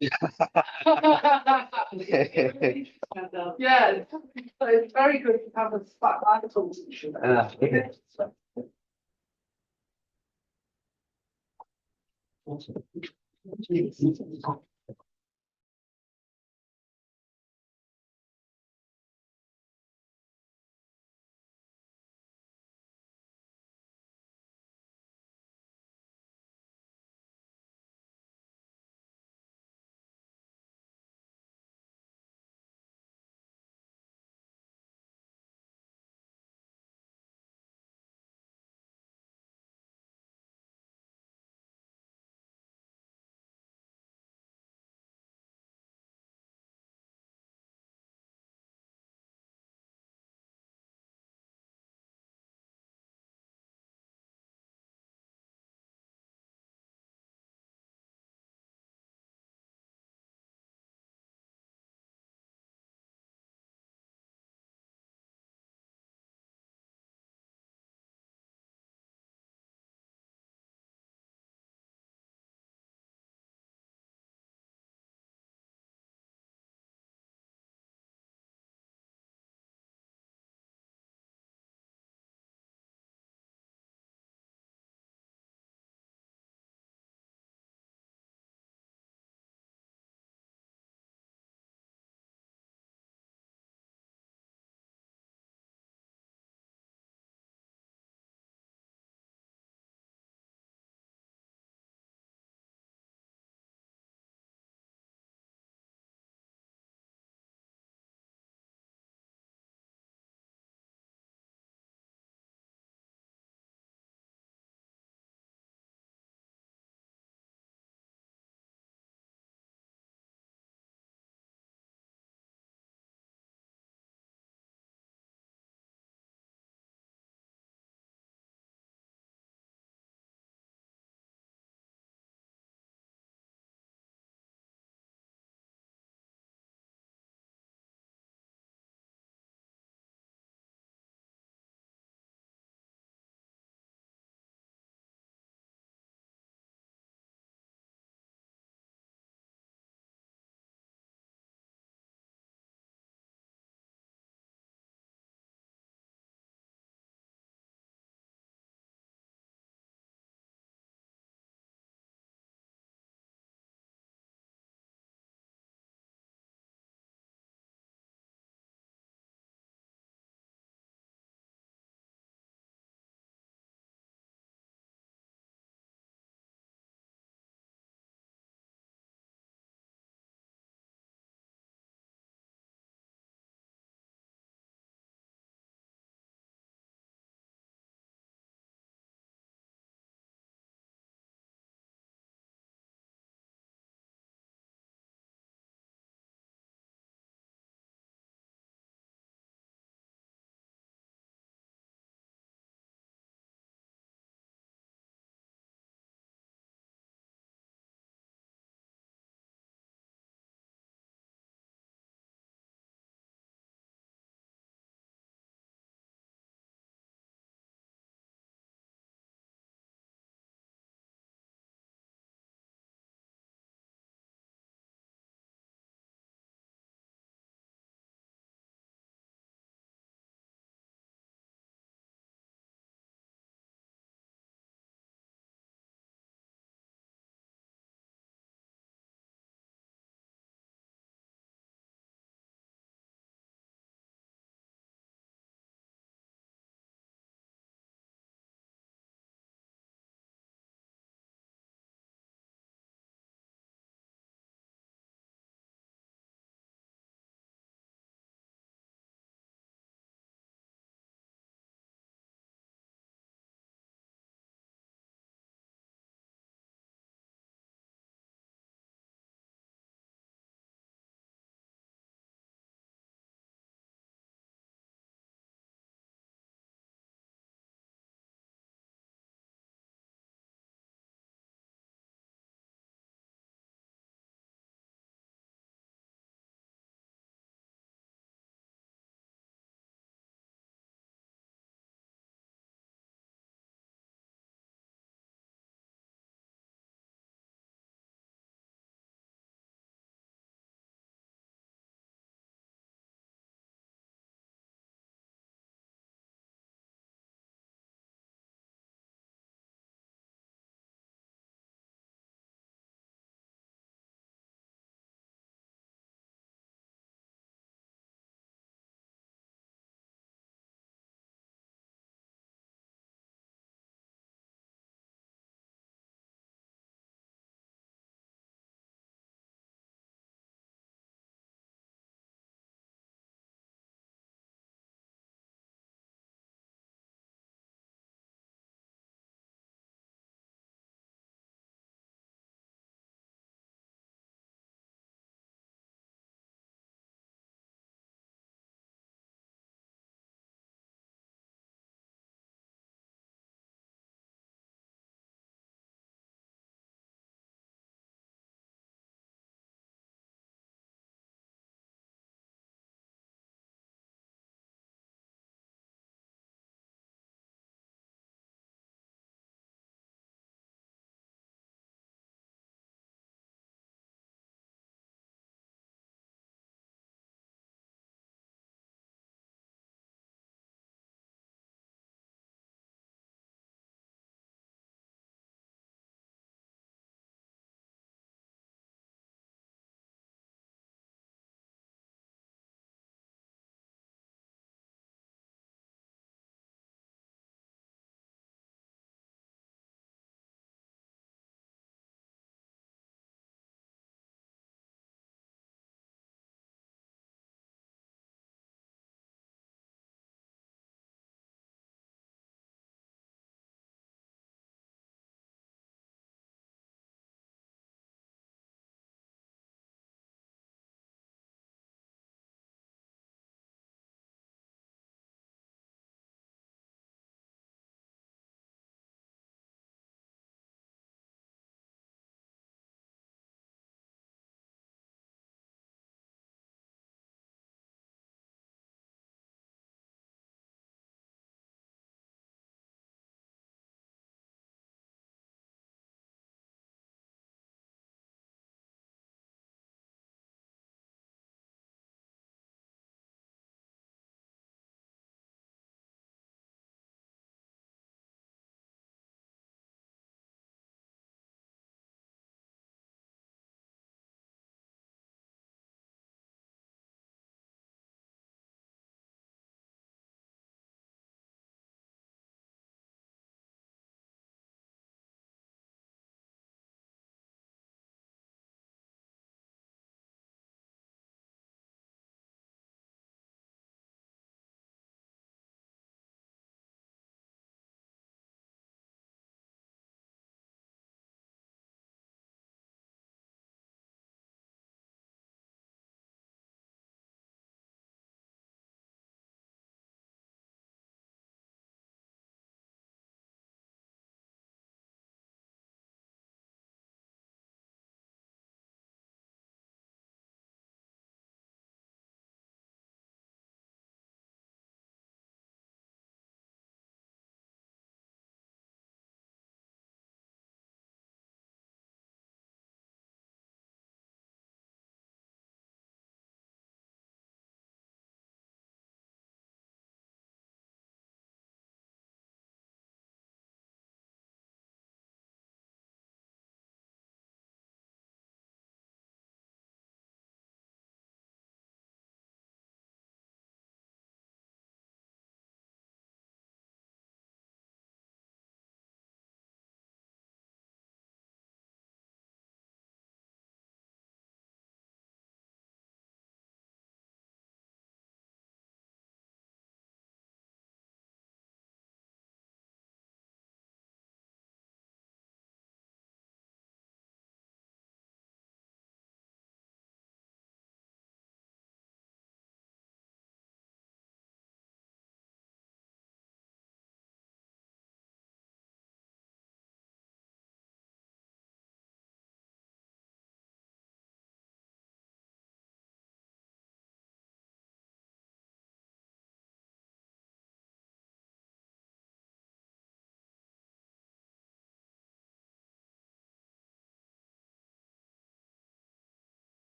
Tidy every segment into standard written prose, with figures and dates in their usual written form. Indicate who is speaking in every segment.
Speaker 1: Yeah, it's very good to have a spotlight on.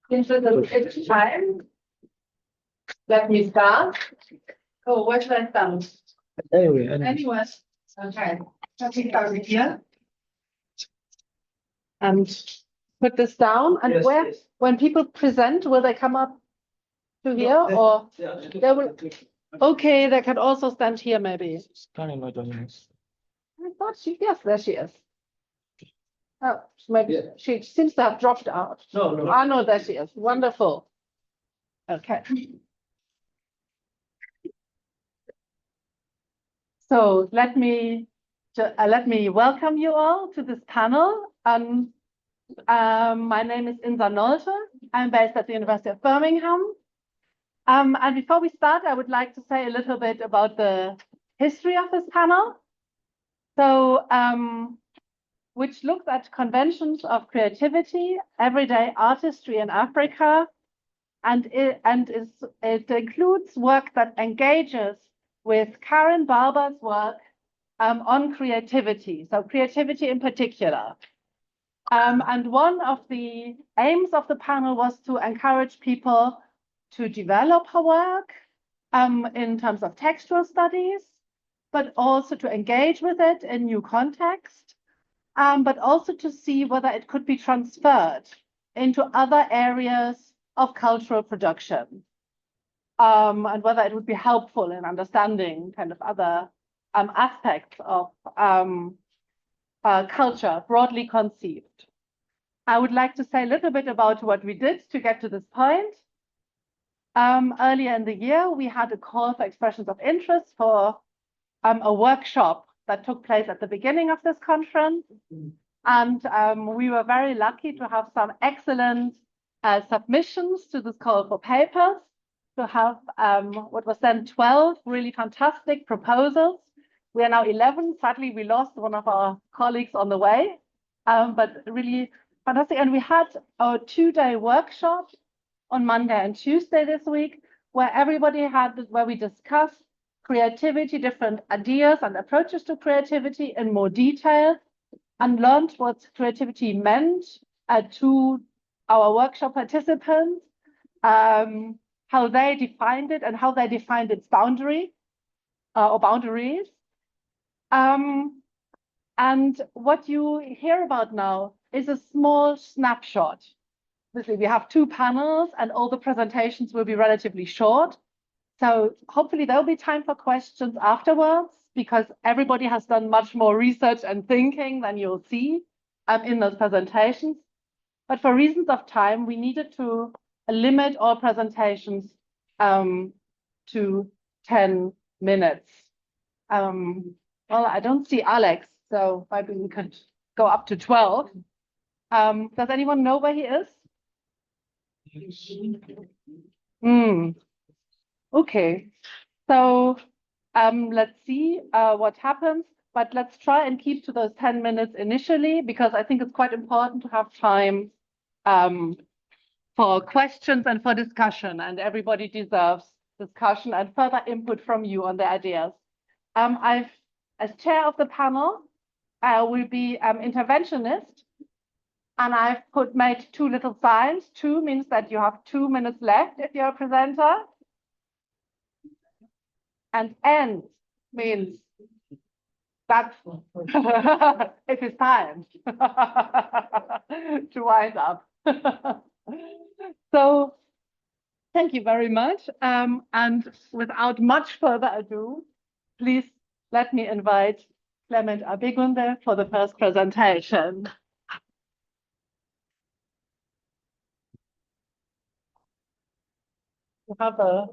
Speaker 1: It's time. Let me start. Oh, where should I start? Anyway. Okay. Let me start here. And put this down. And
Speaker 2: Yes,
Speaker 1: where,
Speaker 2: yes.
Speaker 1: when people present, will they come up to here or they will? Okay, they can also stand here maybe.
Speaker 3: Karin not joining us.
Speaker 1: I thought yes, there she is. Oh, maybe
Speaker 2: Yeah.
Speaker 1: she seems to have dropped out.
Speaker 2: No, no.
Speaker 1: Ah, no, there she is. Wonderful. Okay. So let me welcome you all to this panel. My name is Insa Nolte. I'm based at the University of Birmingham. And before we start, I would like to say a little bit about the history of this panel. So, which looks at conventions of creativity, everyday artistry in Africa, and it includes work that engages with Karin Barber's work on creativity, so creativity in particular. And one of the aims of the panel was to encourage people to develop her work in terms of textual studies, but also to engage with it in new context, but also to see whether it could be transferred into other areas of cultural production, and whether it would be helpful in understanding kind of other aspects of culture, broadly conceived. I would like to say a little bit about what we did to get to this point. Earlier in the year, we had a call for expressions of interest for a workshop that took place at the beginning of this conference. And we were very lucky to have some excellent submissions to this call for papers, to have what was then 12 really fantastic proposals. We are now 11. Sadly, we lost one of our colleagues on the way, but really fantastic. And we had a 2-day workshop on Monday and Tuesday this week, where we discussed creativity, different ideas and approaches to creativity in more detail, and learned what creativity meant to our workshop participants, how they defined it and how they defined its boundary or boundaries. And what you hear about now is a small snapshot. Obviously, we have 2 panels and all the presentations will be relatively short. So hopefully there'll be time for questions afterwards, because everybody has done much more research and thinking than you'll see in those presentations. But for reasons of time, we needed to limit all presentations to 10 minutes. Well, I don't see Alex, so maybe we could go up to 12. Does anyone know where he is? Okay, so let's see what happens, but let's try and keep to those 10 minutes initially, because I think it's quite important to have time for questions and for discussion, and everybody deserves discussion and further input from you on the ideas. As chair of the panel, I will be interventionist, and I've made 2 little signs. 2 means that you have 2 minutes left if you're a presenter. And end means that's it is time to wind up. So thank you very much. And without much further ado, please let me invite Clement Abegunde for the first presentation. You have a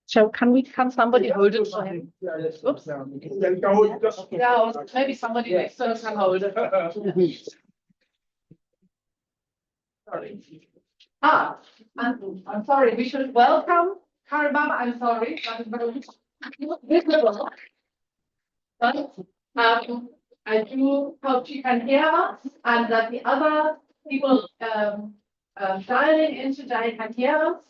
Speaker 1: So can somebody hold it for him? Oops. Yeah, maybe somebody next to us can hold it. Sorry. I'm sorry. We should welcome Karin Barber. I'm sorry. That is very visible. But I do hope she can hear us, and that the other people dialing in today can hear us.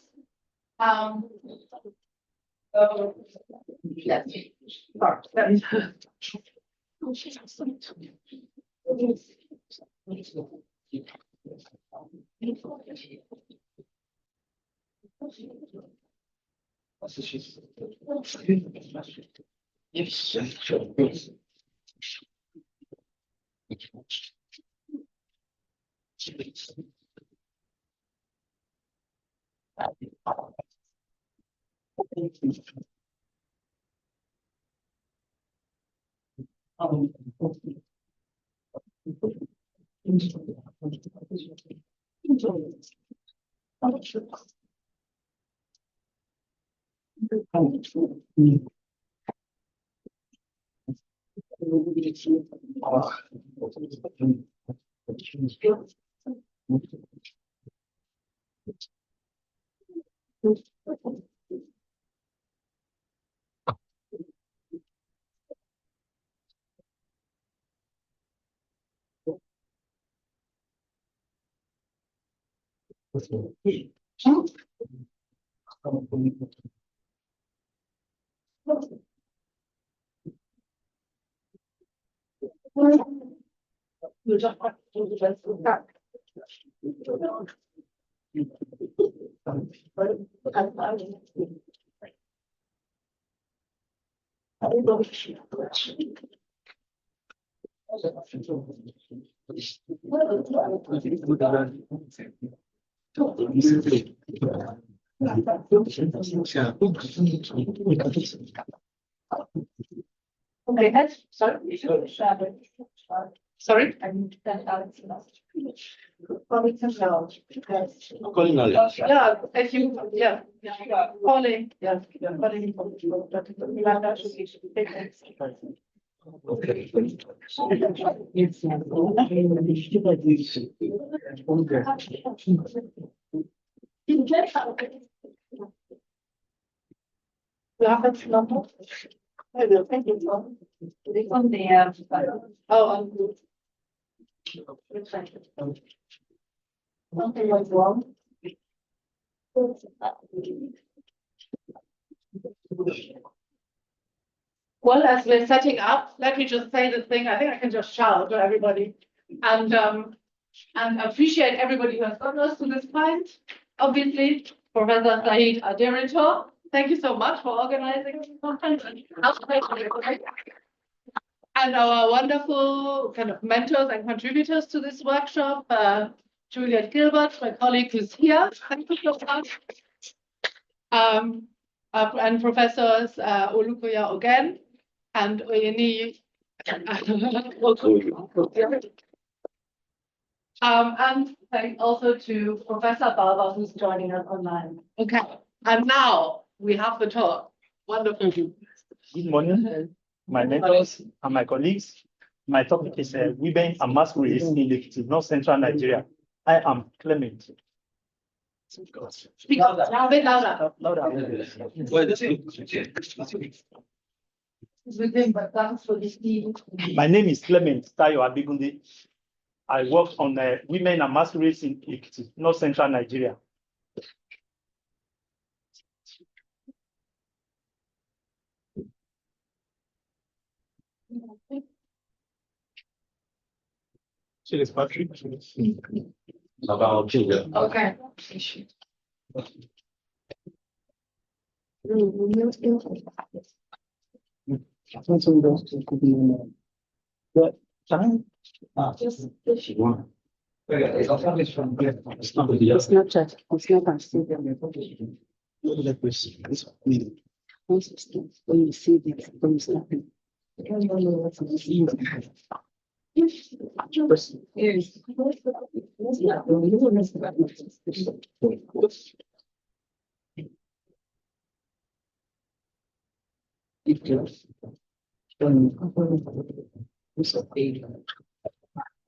Speaker 1: Okay, sorry. Sorry.
Speaker 2: Calling Alex.
Speaker 1: Yeah, if you, calling, calling.
Speaker 2: Okay.
Speaker 1: You have that number? I will, thank you. On the, oh, something was wrong. Well, as we're setting up, let me just say the thing. I think I can just shout to everybody, and appreciate everybody who has gotten us to this point. Obviously, Professor Saeed, our director, thank you so much for organizing this conference, and our wonderful kind of mentors and contributors to this workshop, Juliet Gilbert, my colleague who's here. Thank you so much. And Professors Olukoya again and Oyeni. And thanks also to Professor Barber, who's joining us online. Okay, and now we have the talk. Wonderful.
Speaker 3: Good morning, my mentors and my colleagues. My topic is women and masquerades in the North Central Nigeria. I am Clement.
Speaker 1: Speak up a bit louder.
Speaker 3: My name is Clement Tayo Abigunde. I work on women and masquerades in North Central Nigeria.
Speaker 2: Patrick.
Speaker 1: Okay.
Speaker 4: Snapchat, when you see this, when you snap it.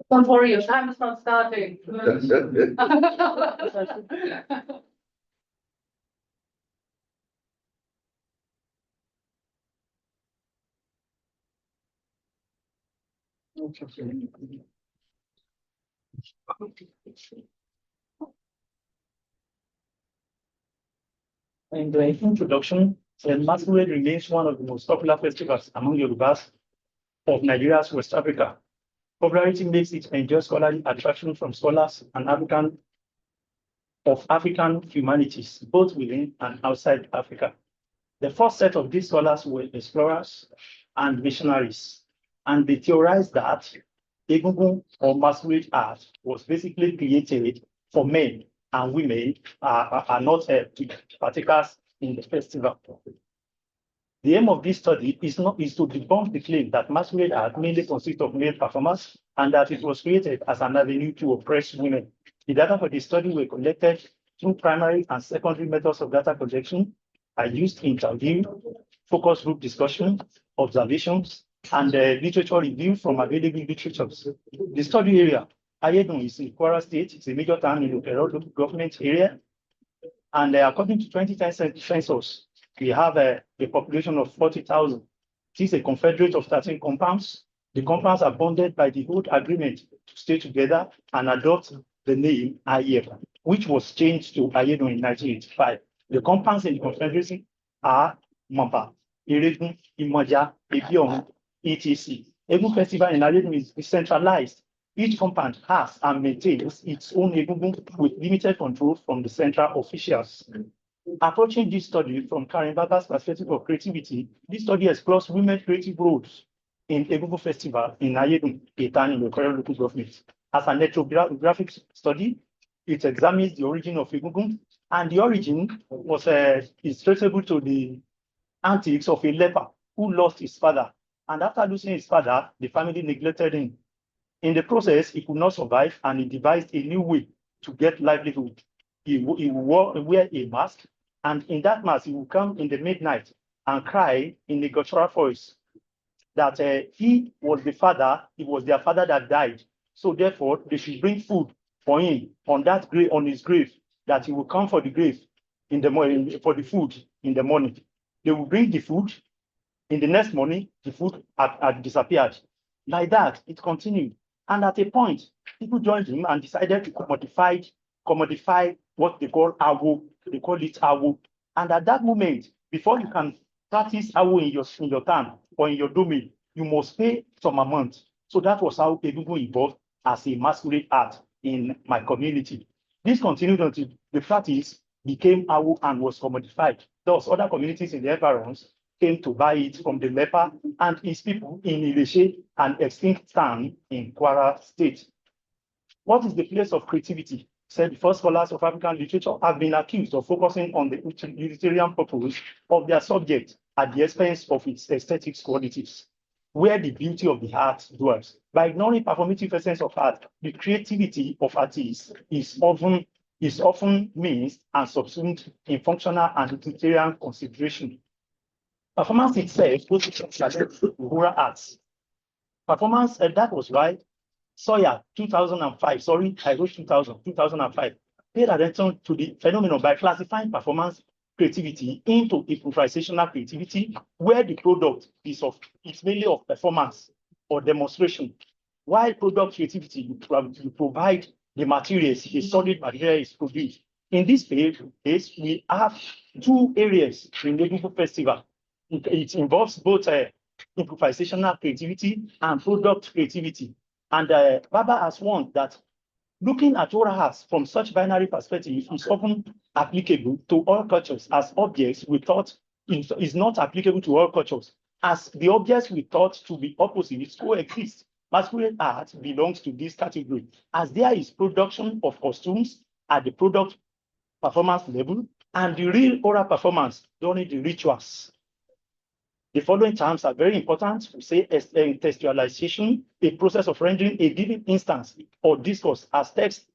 Speaker 1: Don't worry, your time is not starting.
Speaker 3: In the introduction, Masquerade remains one of the most popular festivals among Yorubas of Nigeria's West Africa. Popularity makes it enjoy scholarly attraction from scholars and African humanities, both within and outside Africa. The first set of these scholars were explorers and missionaries, and they theorized that Egungun or masquerade art was basically created for men and women are not partakers in the festival. The aim of this study is to debunk the claim that masquerade art mainly consists of male performers and that it was created as an avenue to oppress women. The data for the study were collected through primary and secondary methods of data collection. I used interview, focus group discussion, observations, and literature review from available literatures. The study area, Ayedun, is in Kwara State. It's a major town in the local government area. And according to 2010 census, we have a population of 40,000. This is a confederate of 13 compounds. The compounds are bonded by the Hood Agreement to stay together and adopt the name Ayedun, which was changed to Ayedun in 1985. The compounds in the confederacy are Mamba, Iregun, Imoja, Ebion, etc. Egun Festival in Ayedun is decentralized. Each compound has and maintains its own Egungun with limited control from the central officials. Approaching this study from Karin Barber's perspective of creativity, this study explores women's creative roles in Egungun Festival in Ayedun, a town in the Karin local government. As an ethnographic study, it examines the origin of Egungun, and the origin was is traceable to the antics of a leper who lost his father. And after losing his father, the family neglected him. In the process, he could not survive, and he devised a new way to get livelihood. He would wear a mask, and in that mask, he would come in the midnight and cry in a guttural voice that he was their father that died. So therefore, they should bring food for him on his grave, that he will come for the grave in the morning, for the food in the morning. They will bring the food. In the next morning, the food had disappeared. Like that, it continued. And at a point, people joined him and decided to commodify what they call awo. They call it awo. And at that moment, before you can practice awo in your town or in your domain, you must pay some amount. So that was how Egungun evolved as a masquerade art in my community. This continued until the practice became awo and was commodified. Thus, other communities in the environs came to buy it from the leper and his people in Ileshe, an extinct town in Kwara State. What is the place of creativity? Said before, scholars of African literature have been accused of focusing on the utilitarian purpose of their subject at the expense of its aesthetic qualities, where the beauty of the art dwells. By ignoring performative essence of art, the creativity of artists is often missed and subsumed in functional and utilitarian consideration. Performance itself goes to rural arts. Performance, that was why Sawyer, 2005, sorry, I wrote 2005, paid attention to the phenomenon by classifying performance creativity into improvisational creativity, where the product is mainly of performance or demonstration, while product creativity you provide the materials, the solid material is produced. In this phase, we have two areas in the Egungun Festival. It involves both improvisational creativity and product creativity. And Barber has warned that looking at oral arts from such binary perspective is often applicable to all cultures, as objects we thought is not applicable to all cultures, as the objects we thought to be opposites coexist. Masquerade art belongs to this category, as there is production of costumes at the product performance level and the real oral performance during the rituals. The following terms are very important. We say textualization, a process of rendering a given instance or discourse as text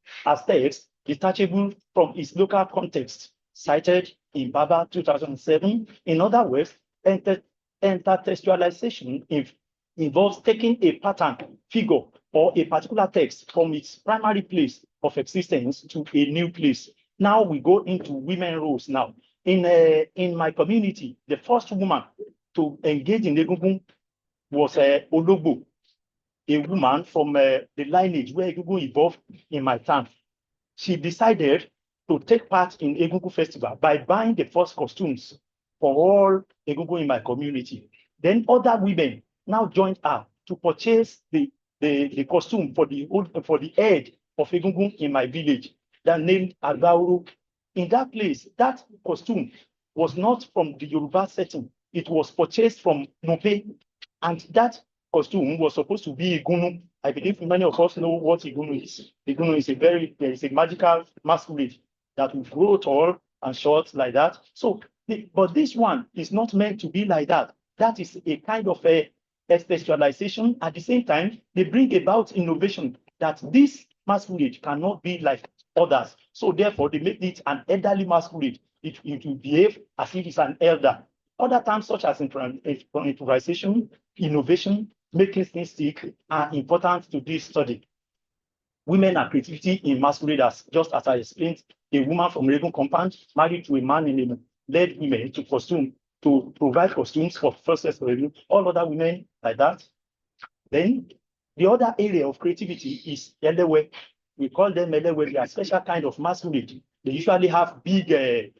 Speaker 3: detachable from its local context, cited in Barber 2007. In other words, intertextualization involves taking a pattern, figure, or a particular text from its primary place of existence to a new place. Now we go into women roles now. In my community, the first woman to engage in Egungun was Ologbo, a woman from the lineage where Egungun evolved in my town. She decided to take part in Egungun Festival by buying the first costumes for all Egungun in my community. Then other women now joined her to purchase the costume for the head of Egungun in my village that named Agauru. In that place, that costume was not from the Yoruba setting. It was purchased from Nupe, and that costume was supposed to be Igunu. I believe many of us know what Igunu is. Igunu is a magical masquerade that will grow tall and short like that. So, but this one is not meant to be like that. That is a kind of a specialization. At the same time, they bring about innovation that this masquerade cannot be like others. So therefore, they make it an elderly masquerade. It will behave as if it's an elder. Other terms such as improvisation, innovation, making things stick are important to this study. Women and creativity in masqueraders, just as I explained, a woman from Regun compound married to a man in a led women to provide costumes for first review, all other women like that. Then the other area of creativity is Elewe. We call them Elewe. They are a special kind of masquerade. They usually have big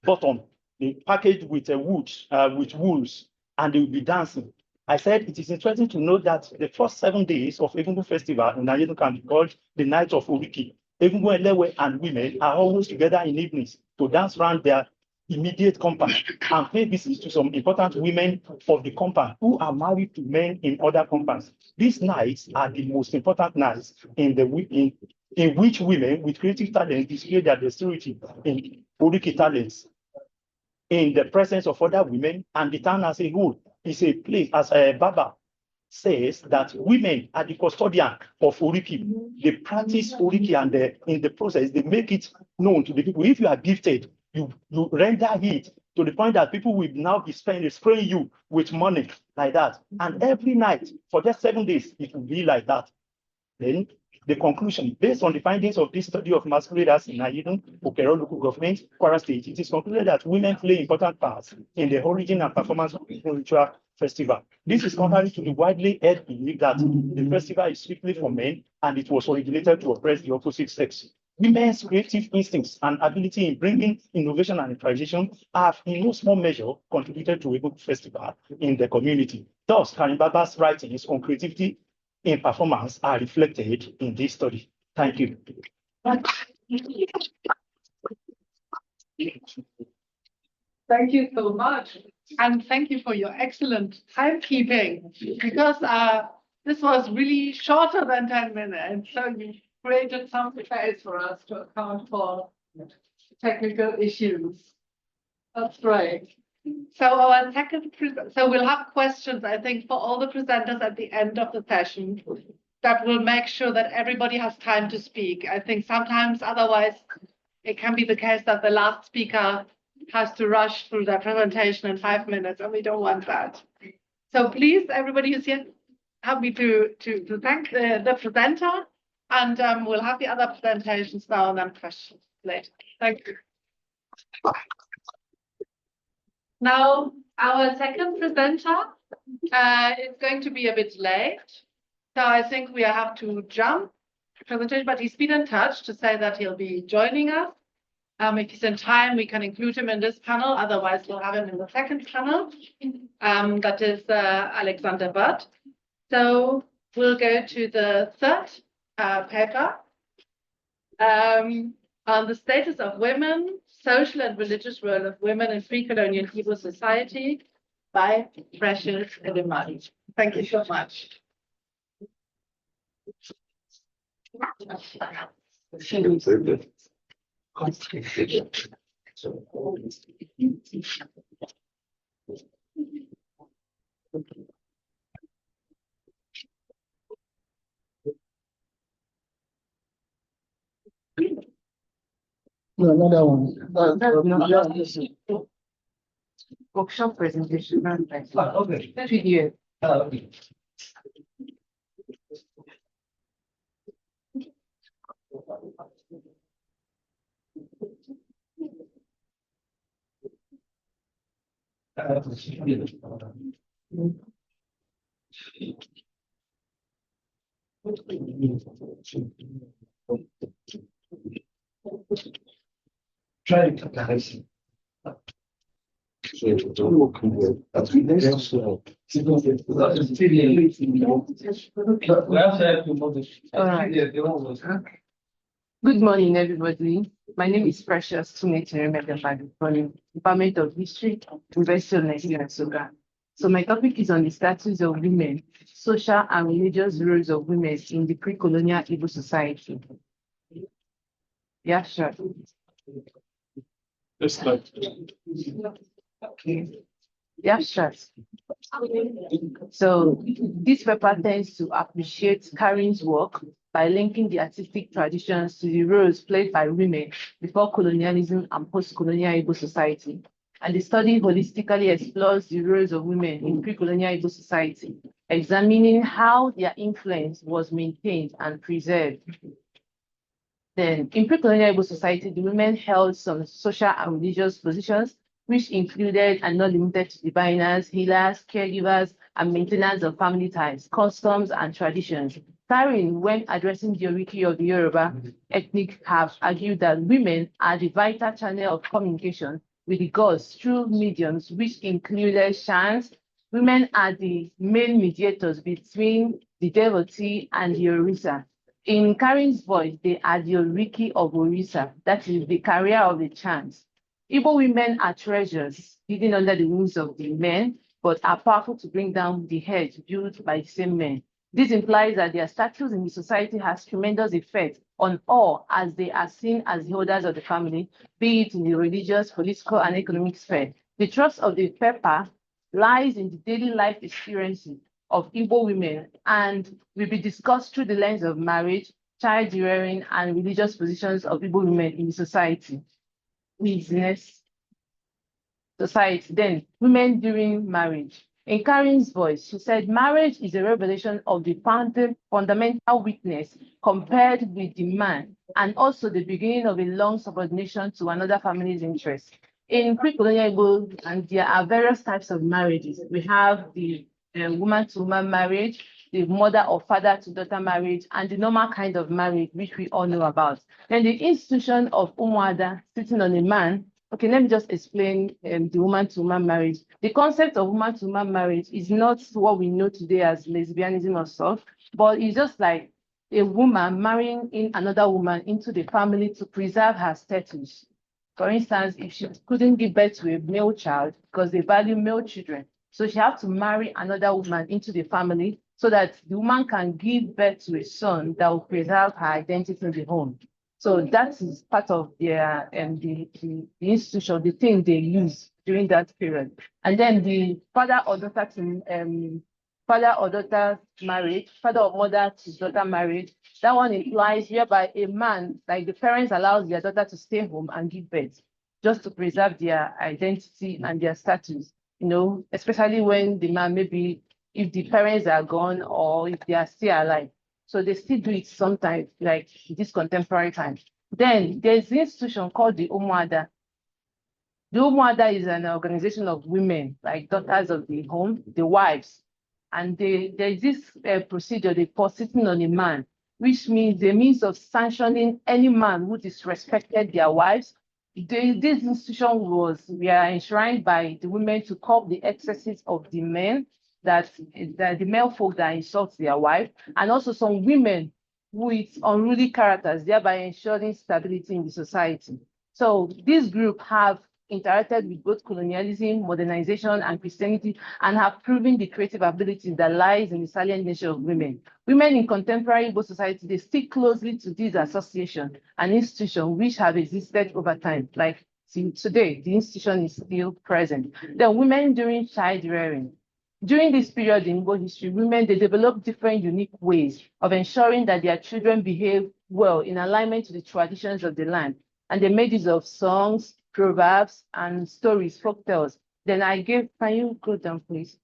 Speaker 3: bottom. They packaged with wood, with wools, and they will be dancing. I said it is interesting to note that the first 7 days of Egungun Festival in Ayedun can be called the Night of Oriki. Egungun Elewe and women are always together in evenings to dance around their immediate compound and pay visits to some important women of the compound who are married to men in other compounds. These nights are the most important nights in which women with creative talent display their dexterity in Oriki talents in the presence of other women, and the town as a whole is a place, as Barber says, that women are the custodian of Oriki. They practice Oriki, and in the process, they make it known to the people. If you are gifted, you render it to the point that people will now be spraying you with money like that. And every night for just 7 days, it will be like that. Then the conclusion, based on the findings of this study of masqueraders in Ayedun, Okero local government, Kwara State, it is concluded that women play important parts in the origin and performance of the ritual festival. This is contrary to the widely held belief that the festival is strictly for men and it was originated to oppress the opposite sex. Women's creative instincts and ability in bringing innovation and improvisation have in no small measure contributed to a good festival in the community. Thus, Karin Barber's writings on creativity in performance are reflected in this study. Thank you.
Speaker 1: Thank you so much. And thank you for your excellent timekeeping, because this was really shorter than 10 minutes. So you created some space for us to account for technical issues. That's great. So our so we'll have questions, I think, for all the presenters at the end of the session that will make sure that everybody has time to speak. I think sometimes otherwise it can be the case that the last speaker has to rush through their presentation in 5 minutes, and we don't want that. So please, everybody who's here, help me to thank the presenter, and we'll have the other presentations now and then questions later. Thank you. Now, our second presenter is going to be a bit late. So I think we have to jump presentation, but he's been in touch to say that he'll be joining us. If he's in time, we can include him in this panel. Otherwise, we'll have him in the second panel. That is Alexander Budd. So we'll go to the third paper on the status of women, social and religious role of women in pre-colonial Hebrew society by Precious Elimadi. Thank you so much.
Speaker 2: No, another one.
Speaker 4: Workshop presentation.
Speaker 2: Okay.
Speaker 4: Video.
Speaker 2: Okay. Try it, guys.
Speaker 4: Good morning, everybody. My name is Precious Tunetiri from Department of History, University of Nigeria, Soga. So my topic is on the status of women, social and religious roles of women in the pre-colonial Igbo society. Yeah, sure. Yeah, sure. So this paper tends to appreciate Karin's work by linking the artistic traditions to the roles played by women before colonialism and post-colonial Igbo society. And the study holistically explores the roles of women in pre-colonial Igbo society, examining how their influence was maintained and preserved. Then, in pre-colonial Igbo society, the women held some social and religious positions, which included and not limited to diviners, healers, caregivers, and maintenance of family ties, customs, and traditions. Karin, when addressing the origin of the Yoruba ethnic, have argued that women are the vital channel of communication with the gods through mediums, which included chants. Women are the main mediators between the devotee and the Orisa. In Karin's voice, they are the Oriki of Orisa, that is the carrier of the chants. Igbo women are treasures hidden under the wings of the men, but are powerful to bring down the hedge built by the same men. This implies that their status in the society has tremendous effect on all, as they are seen as the holders of the family, be it in the religious, political, and economic sphere. The thrust of the paper lies in the daily life experiences of Igbo women and will be discussed through the lens of marriage, child rearing, and religious positions of Igbo women in the society. Business, society, then women during marriage. In Karin's voice, she said, marriage is a revelation of the fundamental weakness compared with the man, and also the beginning of a long subordination to another family's interest. In pre-colonial Igbo, and there are various types of marriages. We have the woman-to-woman marriage, the mother or father-to-daughter marriage, and the normal kind of marriage, which we all know about. Then the institution of Umuada, sitting on a man. Okay, let me just explain the woman-to-woman marriage. The concept of woman-to-woman marriage is not what we know today as lesbianism or stuff, but it's just like a woman marrying in another woman into the family to preserve her status. For instance, if she couldn't give birth to a male child because they value male children, so she has to marry another woman into the family so that the woman can give birth to a son that will preserve her identity in the home. So that is part of their the institution, the thing they use during that period. And then the father or daughter marriage, father or mother to daughter marriage, that one implies whereby a man, like the parents, allows their daughter to stay home and give birth, just to preserve their identity and their status, you know, especially when the man, maybe if the parents are gone or if they are still alive. So they still do it sometimes, like this contemporary time. Then there's the institution called the Umuada. The Umuada is an organization of women, like daughters of the home, the wives. And there's this procedure they call sitting on a man, which means the means of sanctioning any man who disrespected their wives. This institution we are enshrined by the women to curb the excesses of the men, that the male folk that insult their wife, and also some women with unruly characters, thereby ensuring stability in the society. So this group have interacted with both colonialism, modernization, and Christianity, and have proven the creative ability that lies in the salient nature of women. Women in contemporary Igbo society, they stick closely to this association and institution which have existed over time. Like today, the institution is still present. Then women during child rearing. During this period in Igbo history, women, they developed different unique ways of ensuring that their children behave well in alignment to the traditions of the land. And they made use of songs, proverbs, and stories, folktales. Then I gave, can you go down, please?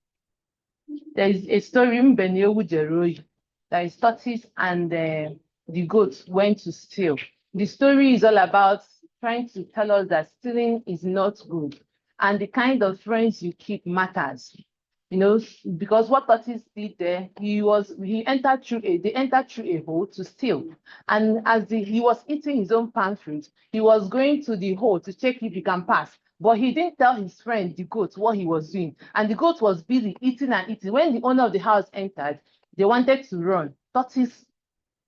Speaker 4: There is a story in Beniowu Jeroi, that is tortoise and the goat went to steal. The story is all about trying to tell us that stealing is not good, and the kind of friends you keep matters. You know, because what tortoise did there, they entered through a hole to steal. And as he was eating his own palm fruit, he was going to the hole to check if he can pass. but he didn't tell his friend, the goat, what he was doing. And the goat was busy eating and eating. When the owner of the house entered, they wanted to run. Tortoise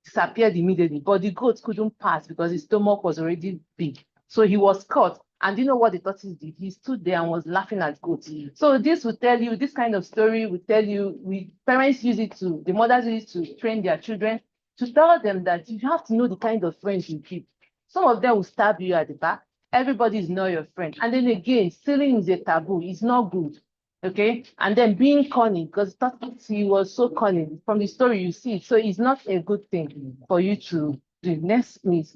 Speaker 4: disappeared immediately, but the goat couldn't pass because his stomach was already big. So he was caught. And you know what the tortoise did? He stood there and was laughing at goats. So this will tell you, this kind of story will tell you, parents use it to, the mothers use it to train their children, to tell them that you have to know the kind of friends you keep. Some of them will stab you at the back. Everybody is not your friend. And then again, stealing is a taboo. It's not good. Okay. And then being cunning, because he was so cunning. From the story you see, so it's not a good thing for you to do. Next, please.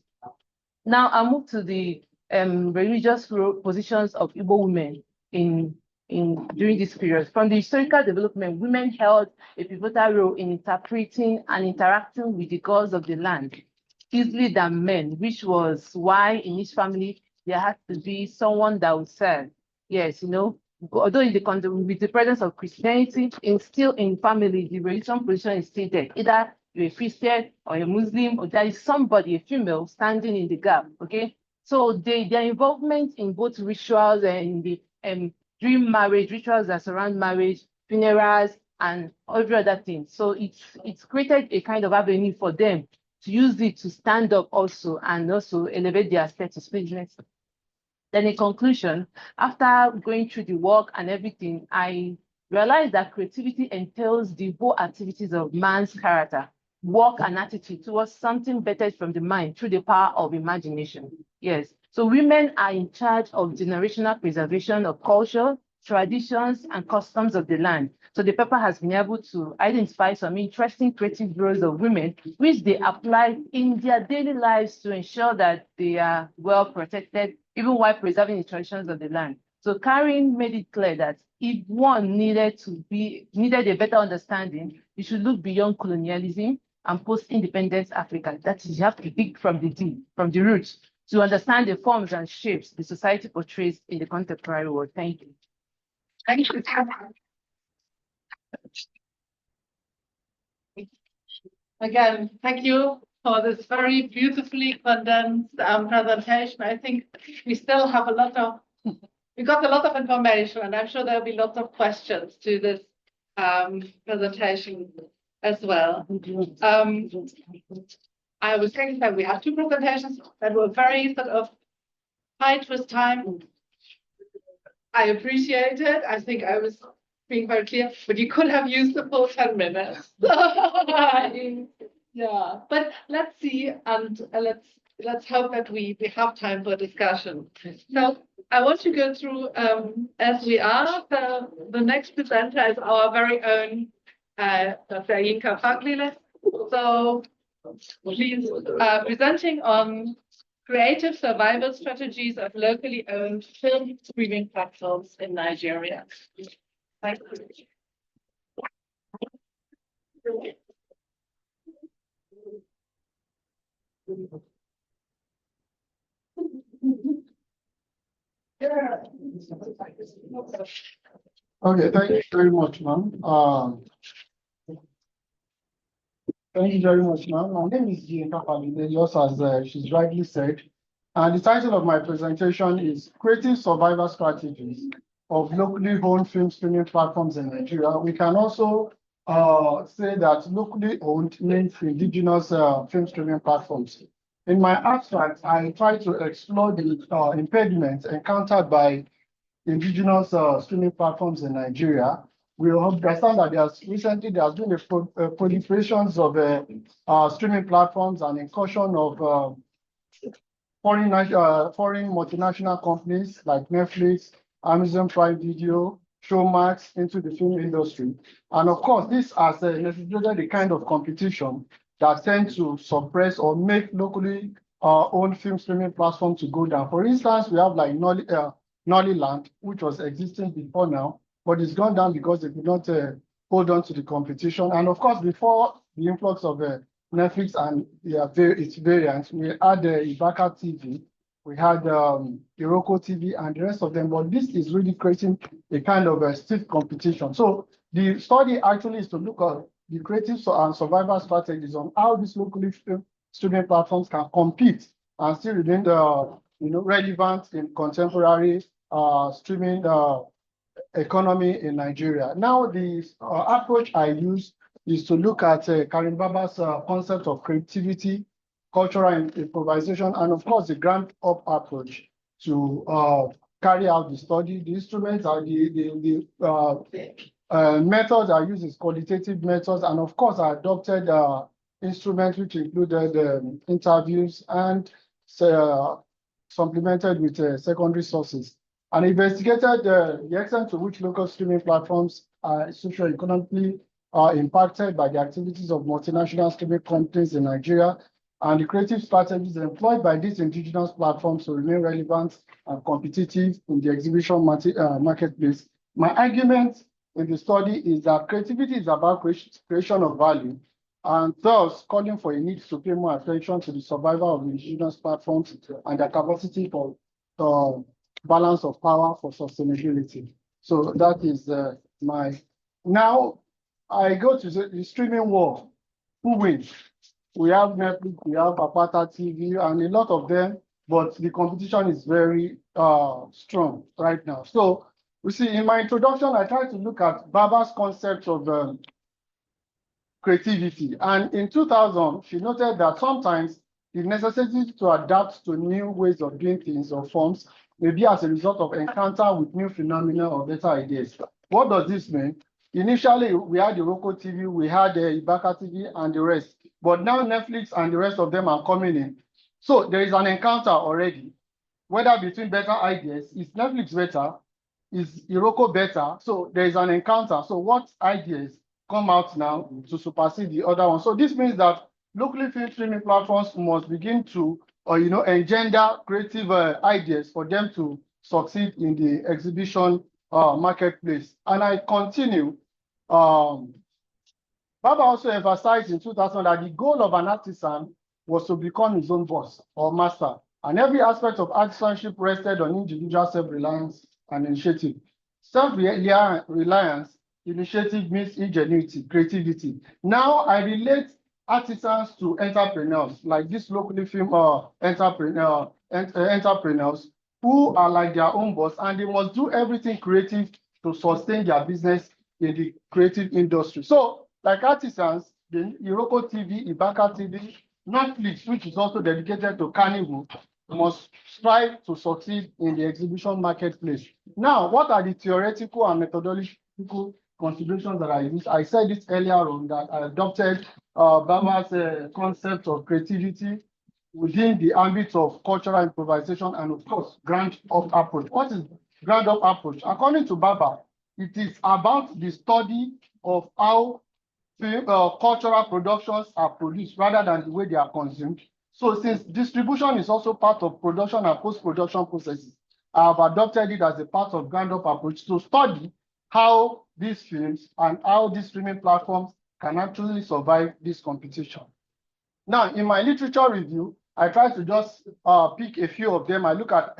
Speaker 4: Now I'll move to the religious positions of Igbo women during this period. From the historical development, women held a pivotal role in interpreting and interacting with the gods of the land, easily than men, which was why in each family there had to be someone that would serve. Yes, you know, although with the presence of Christianity, still in family, the religion position is still there. Either you're a Christian or a Muslim, or there is somebody, a female, standing in the gap. Okay, so their involvement in both rituals and in the during marriage, rituals that surround marriage, funerals, and every other thing. So it's created a kind of avenue for them to use it to stand up also and also elevate their status. Then in conclusion, after going through the work and everything, I realized that creativity entails the whole activities of man's character, work and attitude towards something better from the mind through the power of imagination. Yes. So women are in charge of generational preservation of culture, traditions, and customs of the land. So the paper has been able to identify some interesting creative roles of women, which they apply in their daily lives to ensure that they are well protected, even while preserving the traditions of the land. So Karin made it clear that if one needed a better understanding, you should look beyond colonialism and post-independence Africa. That is, you have to dig from the roots to understand the forms and shapes the society portrays in the contemporary world. Thank you.
Speaker 1: Thank you. Again, thank you for this very beautifully condensed presentation. I think we still have we got a lot of information, and I'm sure there'll be lots of questions to this presentation as well. I was thinking that we had two presentations that were very sort of tight with time. I appreciate it. I think I was being very clear, but you could have used the full 10 minutes. Yeah, but let's see, and let's hope that we have time for discussion. So I want to go through as we are. The next presenter is our very own Dr. Yinka Faglile. So please, presenting on creative survival strategies of locally owned film streaming platforms in Nigeria. Thank you.
Speaker 2: Okay, thank you very much, ma'am. Thank you very much, ma'am. My name is Yinka Faglile, just as she's rightly said. And the title of my presentation is Creative Survival Strategies of Locally Owned Film Streaming Platforms in Nigeria. We can also say that locally owned means indigenous film streaming platforms. In my abstract, I try to explore the impediments encountered by indigenous streaming platforms in Nigeria. We understand that there's been a proliferation of streaming platforms and incursion of foreign multinational companies like Netflix, Amazon Prime Video, Showmax into the film industry. And of course, this has necessitated the kind of competition that tends to suppress or make locally owned film streaming platforms to go down. For instance, we have like Nollyland, which was existing before now, but it's gone down because they could not hold on to the competition. And of course, before the influx of Netflix and its variants, we had Ibaka TV, we had Iroko TV, and the rest of them. But this is really creating a kind of a stiff competition. So the study actually is to look at the creative and survival strategies on how these locally streaming platforms can compete and still remain relevant in contemporary streaming economy in Nigeria. Now, the approach I use is to look at Karin Barber's concept of creativity, cultural improvisation, and of course, the ground-up approach to carry out the study. The instruments are the methods I use is qualitative methods, and of course, I adopted instruments which included interviews and supplemented with secondary sources, and investigated the extent to which local streaming platforms are socioeconomically impacted by the activities of multinational streaming companies in Nigeria, and the creative strategies employed by these indigenous platforms to remain relevant and competitive in the exhibition marketplace. My argument in the study is that creativity is about creation of value, and thus calling for a need to pay more attention to the survival of indigenous platforms and their capacity for balance of power for sustainability. So that is my. Now I go to the streaming war. Who wins? We have Netflix, we have Apata TV, and a lot of them, but the competition is very strong right now. So we see in my introduction, I try to look at Barber's concept of creativity. And in 2000, she noted that sometimes the necessity to adapt to new ways of doing things or forms may be as a result of encounter with new phenomena or better ideas. What does this mean? Initially, we had the Roku TV, we had the Ibaka TV and the rest. But now Netflix and the rest of them are coming in. So there is an encounter already, whether between better ideas. Is Netflix better? Is Iroko better? So there is an encounter. So what ideas come out now to supersede the other one? So this means that locally filmed streaming platforms must begin to engender creative ideas for them to succeed in the exhibition marketplace. And I continue. Barber also emphasized in 2000 that the goal of an artisan was to become his own boss or master, and every aspect of artisanship rested on individual self-reliance and initiative. Self-reliance, initiative means ingenuity, creativity. Now I relate artisans to entrepreneurs, like this locally filmed entrepreneurs who are like their own boss, and they must do everything creative to sustain their business in the creative industry. So, like artisans, the Iroko TV, Ibaka TV, Netflix, which is also dedicated to carnival, must strive to succeed in the exhibition marketplace. Now, what are the theoretical and methodological considerations that I used? I said it earlier on that I adopted Barber's concept of creativity within the ambit of cultural improvisation and, of course, ground-up approach. What is ground-up approach? According to Barber, it is about the study of how cultural productions are produced rather than the way they are consumed. So since distribution is also part of production and post-production processes, I have adopted it as a part of ground-up approach to study how these films and how these streaming platforms can actually survive this competition. Now, in my literature review, I try to just pick a few of them. I look at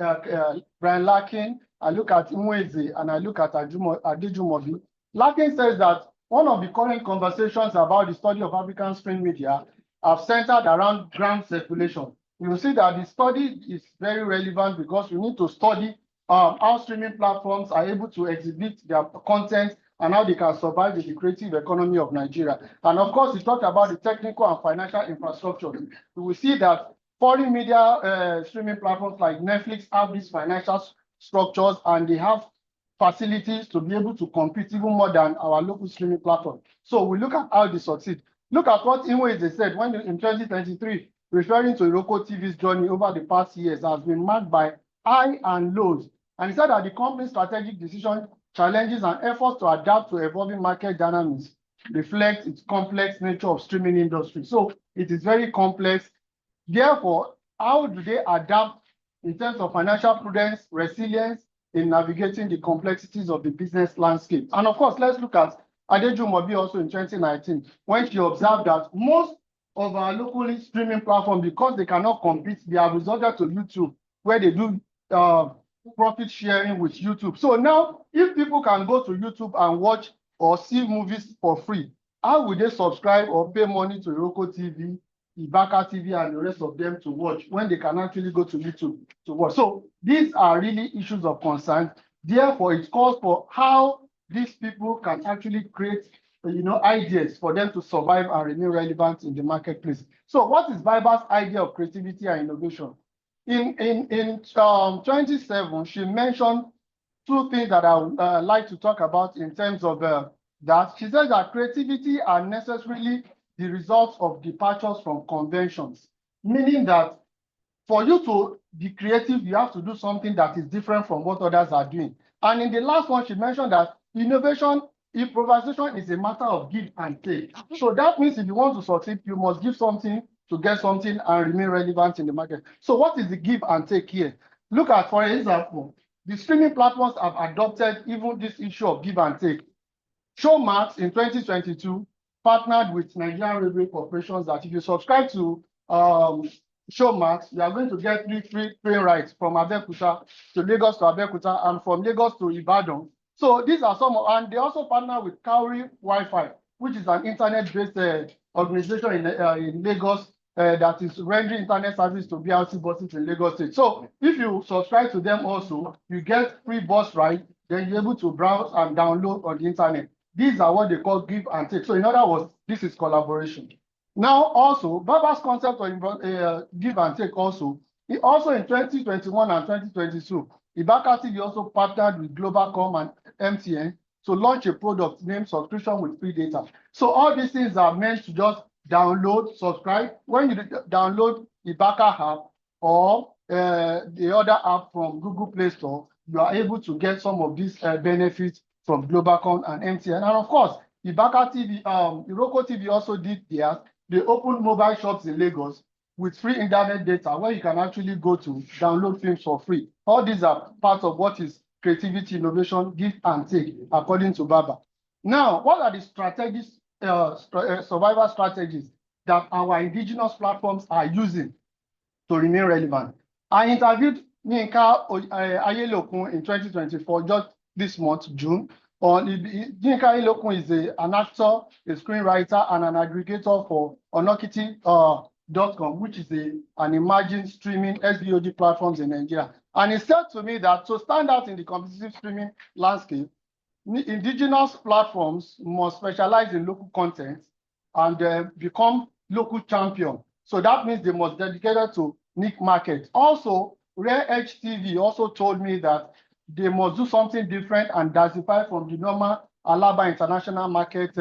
Speaker 2: Brian Larkin, I look at Nweze, and I look at Adejumobi. Larkin says that one of the current conversations about the study of African streaming media have centered around ground circulation. You will see that the study is very relevant because we need to study how streaming platforms are able to exhibit their content and how they can survive in the creative economy of Nigeria. And of course, we talked about the technical and financial infrastructure. We will see that foreign media streaming platforms like Netflix have these financial structures and they have facilities to be able to compete even more than our local streaming platform. So we look at how they succeed. Look at what Nweze said when in 2023, referring to Iroko TV's journey over the past years has been marked by high and lows. And he said that the company's strategic decision, challenges, and efforts to adapt to evolving market dynamics reflect its complex nature of streaming industry. So it is very complex. Therefore, how do they adapt in terms of financial prudence, resilience, in navigating the complexities of the business landscape? And of course, let's look at Adejumobi also in 2019, when she observed that most of our locally streaming platforms, because they cannot compete, they have resorted to YouTube, where they do profit sharing with YouTube. So now, if people can go to YouTube and watch or see movies for free, how will they subscribe or pay money to Iroko TV, Ibaka TV and the rest of them to watch when they can actually go to YouTube to watch. So these are really issues of concern. Therefore, it calls for how these people can actually create, ideas for them to survive and remain relevant in the marketplace. So what is Barber's idea of creativity and innovation? In 27, she mentioned two things that I would like to talk about in terms of that. She says that creativity are necessarily the result of departures from conventions, meaning that for you to be creative, you have to do something that is different from what others are doing. And in the last one, she mentioned that improvisation is a matter of give and take. So that means if you want to succeed, you must give something to get something and remain relevant in the market. So what is the give and take here? Look at, for example, the streaming platforms have adopted even this issue of give and take. Showmax in 2022 partnered with Nigerian Railway Corporations that if you subscribe to Showmax, you are going to get free train rides from Abeokuta to Lagos to Abeokuta and from Lagos to Ibadan. So these are some, and they also partner with Karin Wi-Fi, which is an internet-based organization in Lagos that is rendering internet service to BRT buses in Lagos State. So if you subscribe to them also, you get free bus ride, then you're able to browse and download on the internet. These are what they call give and take. So in other words, this is collaboration. Now also, Barber's concept of give and take also in 2021 and 2022, Ibaka TV also partnered with Globalcom and MTN to launch a product named subscription with free data. So all these things are meant to just download, subscribe. When you download Ibaka app or the other app from Google Play Store, you are able to get some of these benefits from Globalcom and MTN. And of course, Ibaka TV, Iroko TV also did theirs. They opened mobile shops in Lagos with free internet data where you can actually go to download films for free. All these are part of what is creativity, innovation, give and take, according to Barber. Now, what are the strategies, survival strategies that our indigenous platforms are using to remain relevant? I interviewed Yinka Ayelokun in 2024, just this month, June. Yinka Ayelokun is an actor, a screenwriter, and an aggregator for Onokiti.com, which is an emerging streaming SVOD platforms in Nigeria. And he said to me that to stand out in the competitive streaming landscape, indigenous platforms must specialize in local content and become local champion. So that means they must dedicate to niche market. Also, Rare Edge TV also told me that they must do something different and diversify from the normal Alaba international market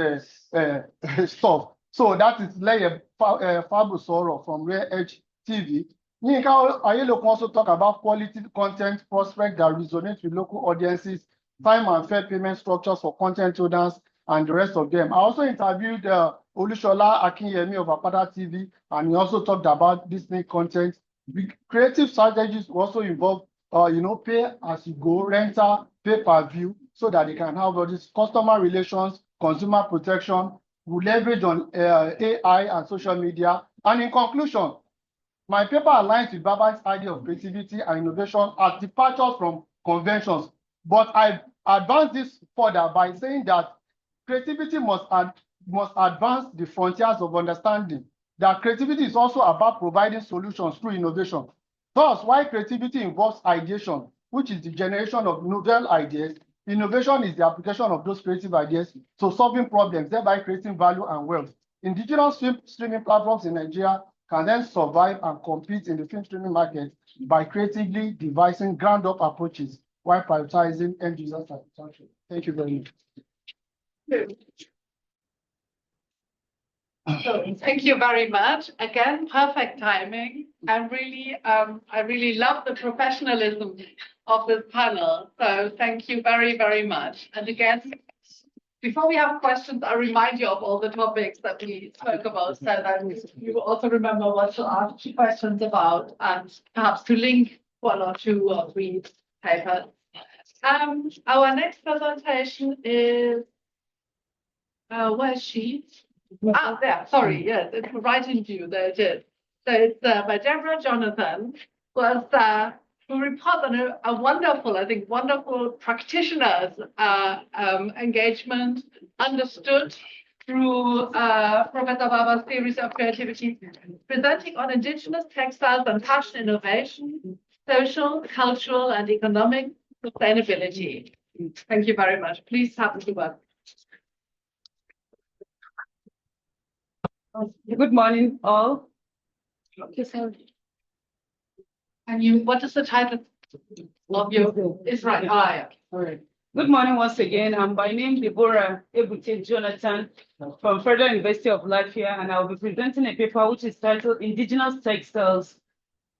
Speaker 2: stuff. So that is Leye Fabusoro from Rare Edge TV. Yinka Ayelokun also talk about quality content prospect that resonates with local audiences, time and fair payment structures for content owners, and the rest of them. I also interviewed Olushola Akinyemi of Apata TV, and he also talked about Disney content. Creative strategies also involve, pay as you go, rental, pay per view, so that they can have all these customer relations, consumer protection, we leverage on AI and social media. And in conclusion, my paper aligns with Barber's idea of creativity and innovation as departures from conventions. But I advance this further by saying that creativity must advance the frontiers of understanding. That creativity is also about providing solutions through innovation. Thus, while creativity involves ideation, which is the generation of novel ideas, innovation is the application of those creative ideas to solving problems, thereby creating value and wealth. Indigenous film streaming platforms in Nigeria can then survive and compete in the film streaming market by creatively devising ground-up approaches while prioritizing end-user satisfaction. Thank you very much.
Speaker 1: So thank you very much. Again, perfect timing. I really love the professionalism of this panel. So thank you very, very much. And again, before we have questions, I remind you of all the topics that we spoke about so that you also remember what to ask questions about and perhaps to link one or two or three papers. Our next presentation is, where's she? Ah, there, sorry, yes, it's right into you, there it is. So it's by Deborah Jonathan, who reports on a wonderful, I think, wonderful practitioners engagement, understood through Professor Barber's theories of creativity, presenting on indigenous textiles and fashion innovation, social, cultural, and economic sustainability. Thank you very much. Please have the word.
Speaker 5: Good morning, all.
Speaker 1: And you, what is the title of your? It's right. Yeah.
Speaker 5: All right. Good morning once again. I'm by name Deborah Ebute Jonathan from Federal University of Latvia, and I'll be presenting a paper which is titled Indigenous Textiles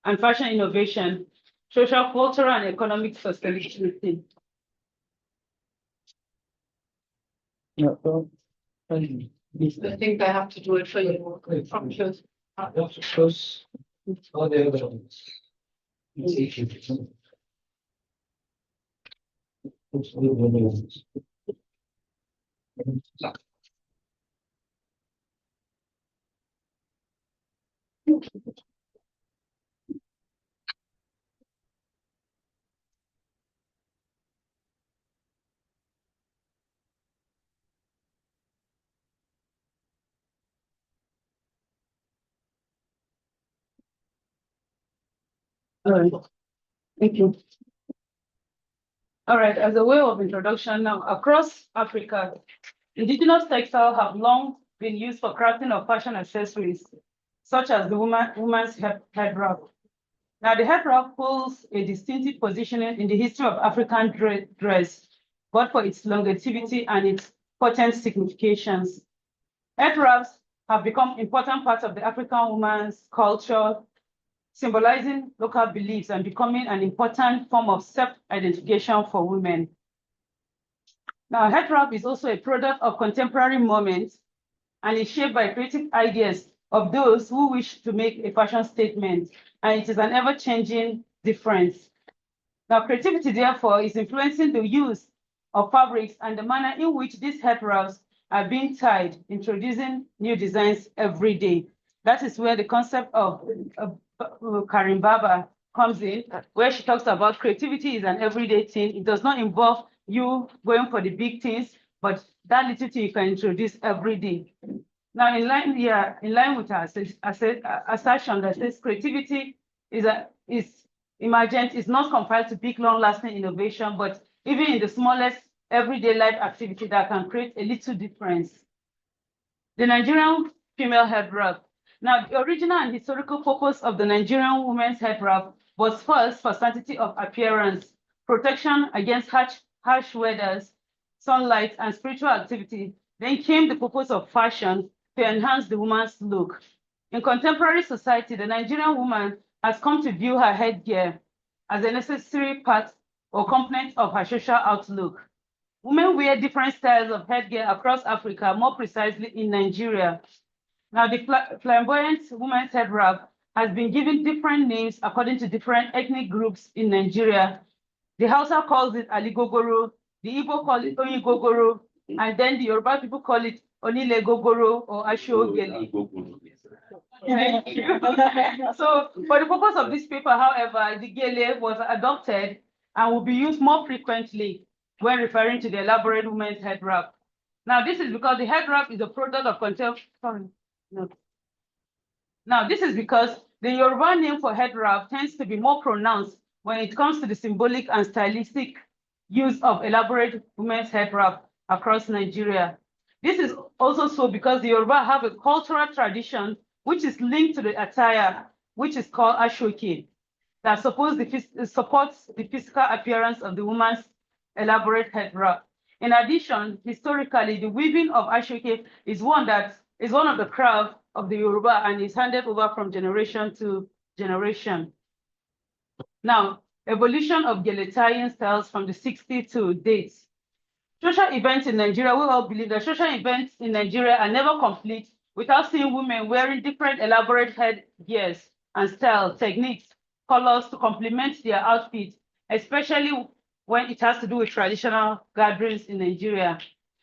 Speaker 5: and Fashion Innovation, Social, Cultural, and Economic Sustainability.
Speaker 1: I think I have to do it for you from first.
Speaker 6: All the other ones.
Speaker 5: All right. Thank you. All right, as a way of introduction now, across Africa, indigenous textiles have long been used for crafting of fashion accessories, such as the woman's head wrap. Now, the head wrap holds a distinctive positioning in the history of African dress, both for its longevity and its potent significations. Head wraps have become important parts of the African woman's culture, symbolizing local beliefs and becoming an important form of self-identification for women. Now, head wrap is also a product of contemporary moments and is shaped by creative ideas of those who wish to make a fashion statement, and it is an ever-changing difference. Now, creativity, therefore, is influencing the use of fabrics and the manner in which these head wraps are being tied, introducing new designs every day. That is where the concept of Karin Barber comes in, where she talks about creativity is an everyday thing. It does not involve you going for the big things, but that little thing you can introduce every day. Now, in line with our assertion that says creativity is emergent, is not confined to big, long-lasting innovation, but even in the smallest everyday life activity that can create a little difference. The Nigerian female head wrap. Now, the original and historical purpose of the Nigerian women's head wrap was first for sanctity of appearance, protection against harsh weathers, sunlight, and spiritual activity. Then came the purpose of fashion to enhance the woman's look. In contemporary society, the Nigerian woman has come to view her headgear as a necessary part or component of her social outlook. Women wear different styles of headgear across Africa, more precisely in Nigeria. Now, the flamboyant woman's head wrap has been given different names according to different ethnic groups in Nigeria. The Hausa calls it Aligogoro, the Igbo call it Oyigogoro, and then the Yoruba people call it Onile Gogoro or Ashiogele. So, for the purpose of this paper, however, the gele was adopted and will be used more frequently when referring to the elaborate women's head wrap. Now, this is because the head wrap is a product of contemporary. Now, this is because the Yoruba name for head wrap tends to be more pronounced when it comes to the symbolic and stylistic use of elaborate women's head wrap across Nigeria. This is also so because the Yoruba have a cultural tradition which is linked to the attire, which is called Ashoke, that supports the physical appearance of the woman's elaborate head wrap. In addition, historically, the weaving of Ashoke is one of the crafts of the Yoruba and is handed over from generation to generation. Now, evolution of Geletian styles from the 60s to date. Social events in Nigeria, we all believe that social events in Nigeria are never complete without seeing women wearing different elaborate headgears and style, techniques, colors to complement their outfits, especially when it has to do with traditional gatherings in Nigeria.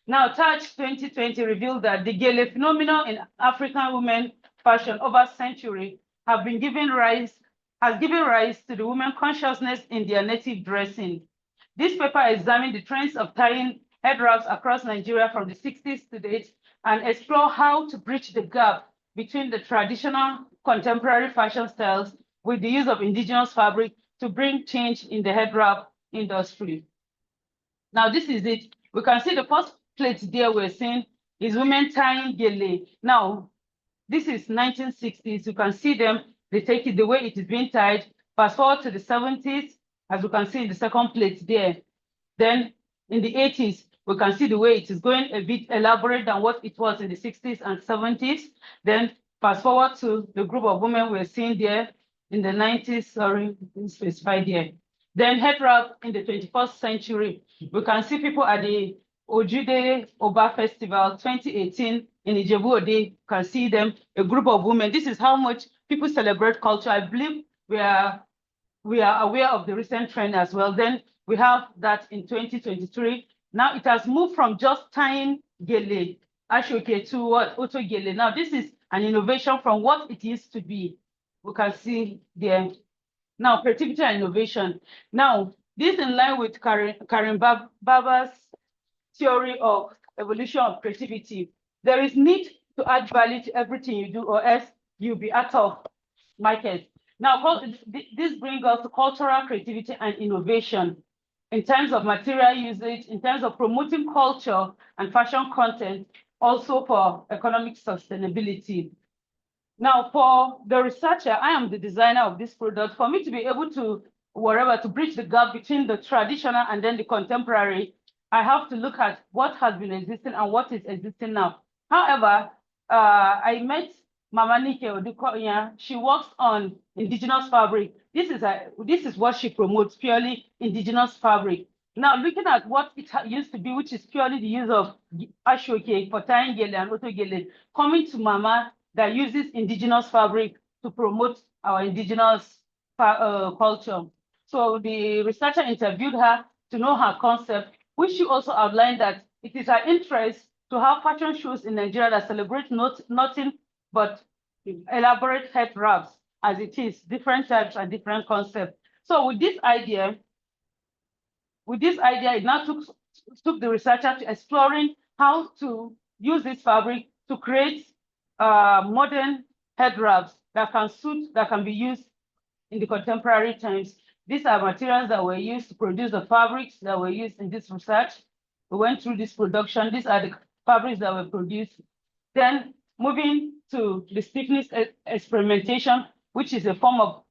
Speaker 5: Now, Touch 2020 revealed that the gele phenomenon in African women fashion over century has given rise to the women consciousness in their native dressing. This paper examined the trends of tying head wraps across Nigeria from the 60s to date and explore how to bridge the gap between the traditional contemporary fashion styles with the use of indigenous fabric to bring change in the head wrap industry. Now, this is it. We can see the first plate there we're seeing is women tying gele. Now, this is 1960s. You can see them. They take it the way it is being tied. Fast forward to the 70s, as you can see in the second plate there. Then in the 80s, we can see the way it is going a bit elaborate than what it was in the 60s and 70s. Then fast forward to the group of women we're seeing there in the 90s, sorry, specified there. Then head wrap in the 21st century. We can see people at the Ojude Oba Festival 2018 in Ijebu Ode. You can see them, a group of women. This is how much people celebrate culture. I believe we are aware of the recent trend as well. Then we have that in 2023. Now it has moved from just tying gele, ashoke, to what? Auto gele. Now this is an innovation from what it used to be. We can see there. Now, creativity and innovation. Now, this in line with Karin Barber's theory of evolution of creativity. There is need to add value to everything you do, or else you'll be out of market. Now, this brings us to cultural creativity and innovation in terms of material usage, in terms of promoting culture and fashion content, also for economic sustainability. Now, for the researcher, I am the designer of this product. For me to be able to, to bridge the gap between the traditional and then the contemporary, I have to look at what has been existing and what is existing now. However, I met Mama Nike Odukoya. She works on indigenous fabric. This is what she promotes, purely indigenous fabric. Now, looking at what it used to be, which is purely the use of ashoke for tying gele and auto gele, coming to Mama that uses indigenous fabric to promote our indigenous culture. So the researcher interviewed her to know her concept, which she also outlined that it is her interest to have fashion shows in Nigeria that celebrate nothing but elaborate head wraps, as it is, different types and different concepts. So with this idea, it now took the researcher to exploring how to use this fabric to create modern head wraps that can be used in the contemporary times. These are materials that were used to produce the fabrics that were used in this research. We went through this production. These are the fabrics that were produced. Then moving to the stiffness experimentation, which is a form of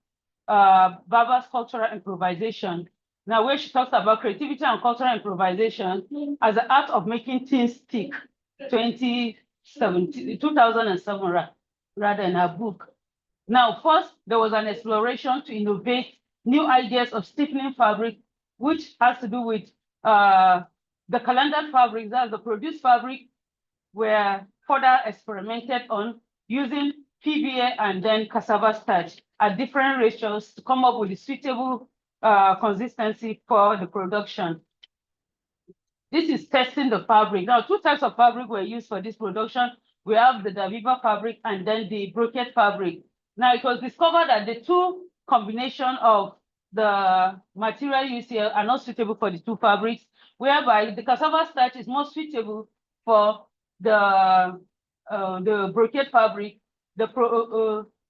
Speaker 5: Barber's cultural improvisation. Now, where she talks about creativity and cultural improvisation as the art of making things stick, 2007, rather, in her book. Now, first, there was an exploration to innovate new ideas of stiffening fabric, which has to do with the calendared fabrics, that's the produced fabric, were further experimented on using PVA and then cassava starch at different ratios to come up with a suitable consistency for the production. This is testing the fabric. Now, two types of fabric were used for this production. We have the Daviva fabric and then the brocade fabric. Now, it was discovered that the two combination of the material used here are not suitable for the two fabrics, whereby the cassava starch is more suitable for the brocade fabric. The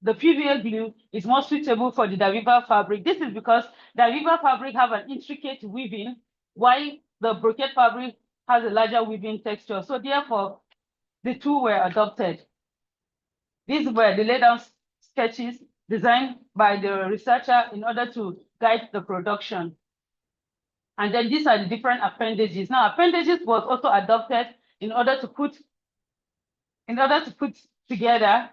Speaker 5: PVA glue is more suitable for the Daviva fabric. This is because Daviva fabric have an intricate weaving, while the brocade fabric has a larger weaving texture. So therefore, the two were adopted. These were the laid-down sketches designed by the researcher in order to guide the production. And then these are the different appendages. Now, appendages was also adopted in order to put together.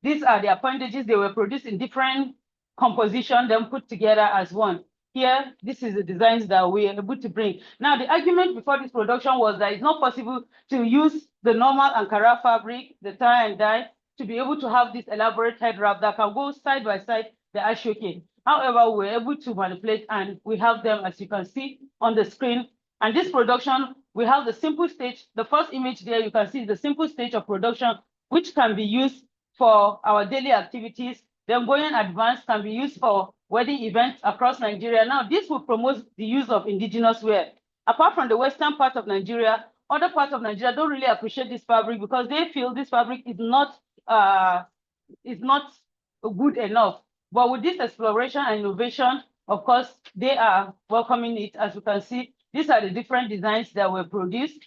Speaker 5: These are the appendages. They were produced in different composition, then put together as one. Here, this is the designs that we are able to bring. Now, the argument before this production was that it's not possible to use the normal Ankara fabric, the tie and dye, to be able to have this elaborate head wrap that can go side by side the ashoke. However, we're able to manipulate, and we have them, as you can see on the screen. And this production, we have the simple stage. The first image there, you can see the simple stage of production, which can be used for our daily activities. Then going advanced can be used for wedding events across Nigeria. Now, this will promote the use of indigenous wear. Apart from the western part of Nigeria, other parts of Nigeria don't really appreciate this fabric because they feel this fabric is not good enough. But with this exploration and innovation, of course, they are welcoming it. As you can see, these are the different designs that were produced.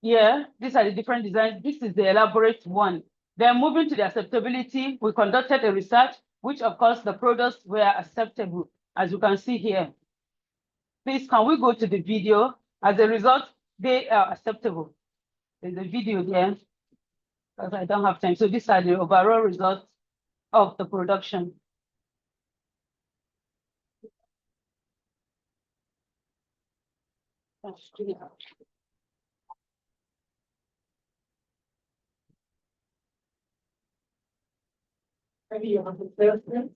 Speaker 5: Yeah, these are the different designs. This is the elaborate one. Then moving to the acceptability, we conducted a research, which of course the products were acceptable, as you can see here. Please, can we go to the video? As a result, they are acceptable. There's a video there, because I don't have time. So these are the overall results of the production. Maybe you want to say something?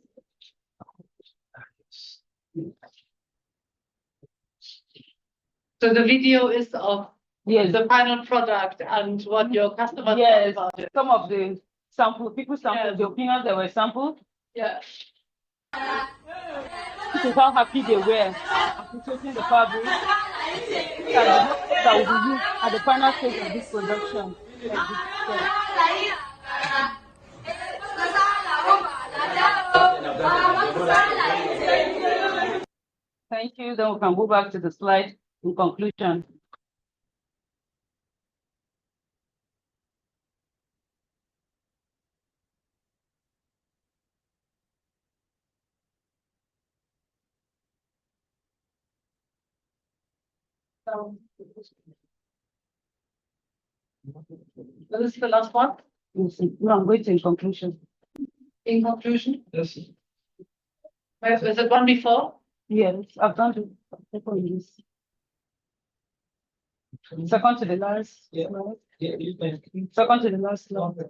Speaker 1: So the video is of
Speaker 5: Yes,
Speaker 1: the final product and what your customers thought
Speaker 5: yes.
Speaker 1: about it.
Speaker 5: Some of the sample, people sampled
Speaker 1: Yes.
Speaker 5: the opinions that were sampled.
Speaker 1: Yeah.
Speaker 5: This is how happy they were appreciating the fabric. These are the materials that will be used at the final stage of this production. Thank you. Then we can go back to the slide in conclusion.
Speaker 1: So this is the last one.
Speaker 5: No, I'm going to in conclusion.
Speaker 1: In conclusion. Yes. Is it one before?
Speaker 5: Yes, I've done the second use. Second to the last.
Speaker 3: Yeah.
Speaker 5: slide.
Speaker 3: Yeah,
Speaker 5: Second to the last slide.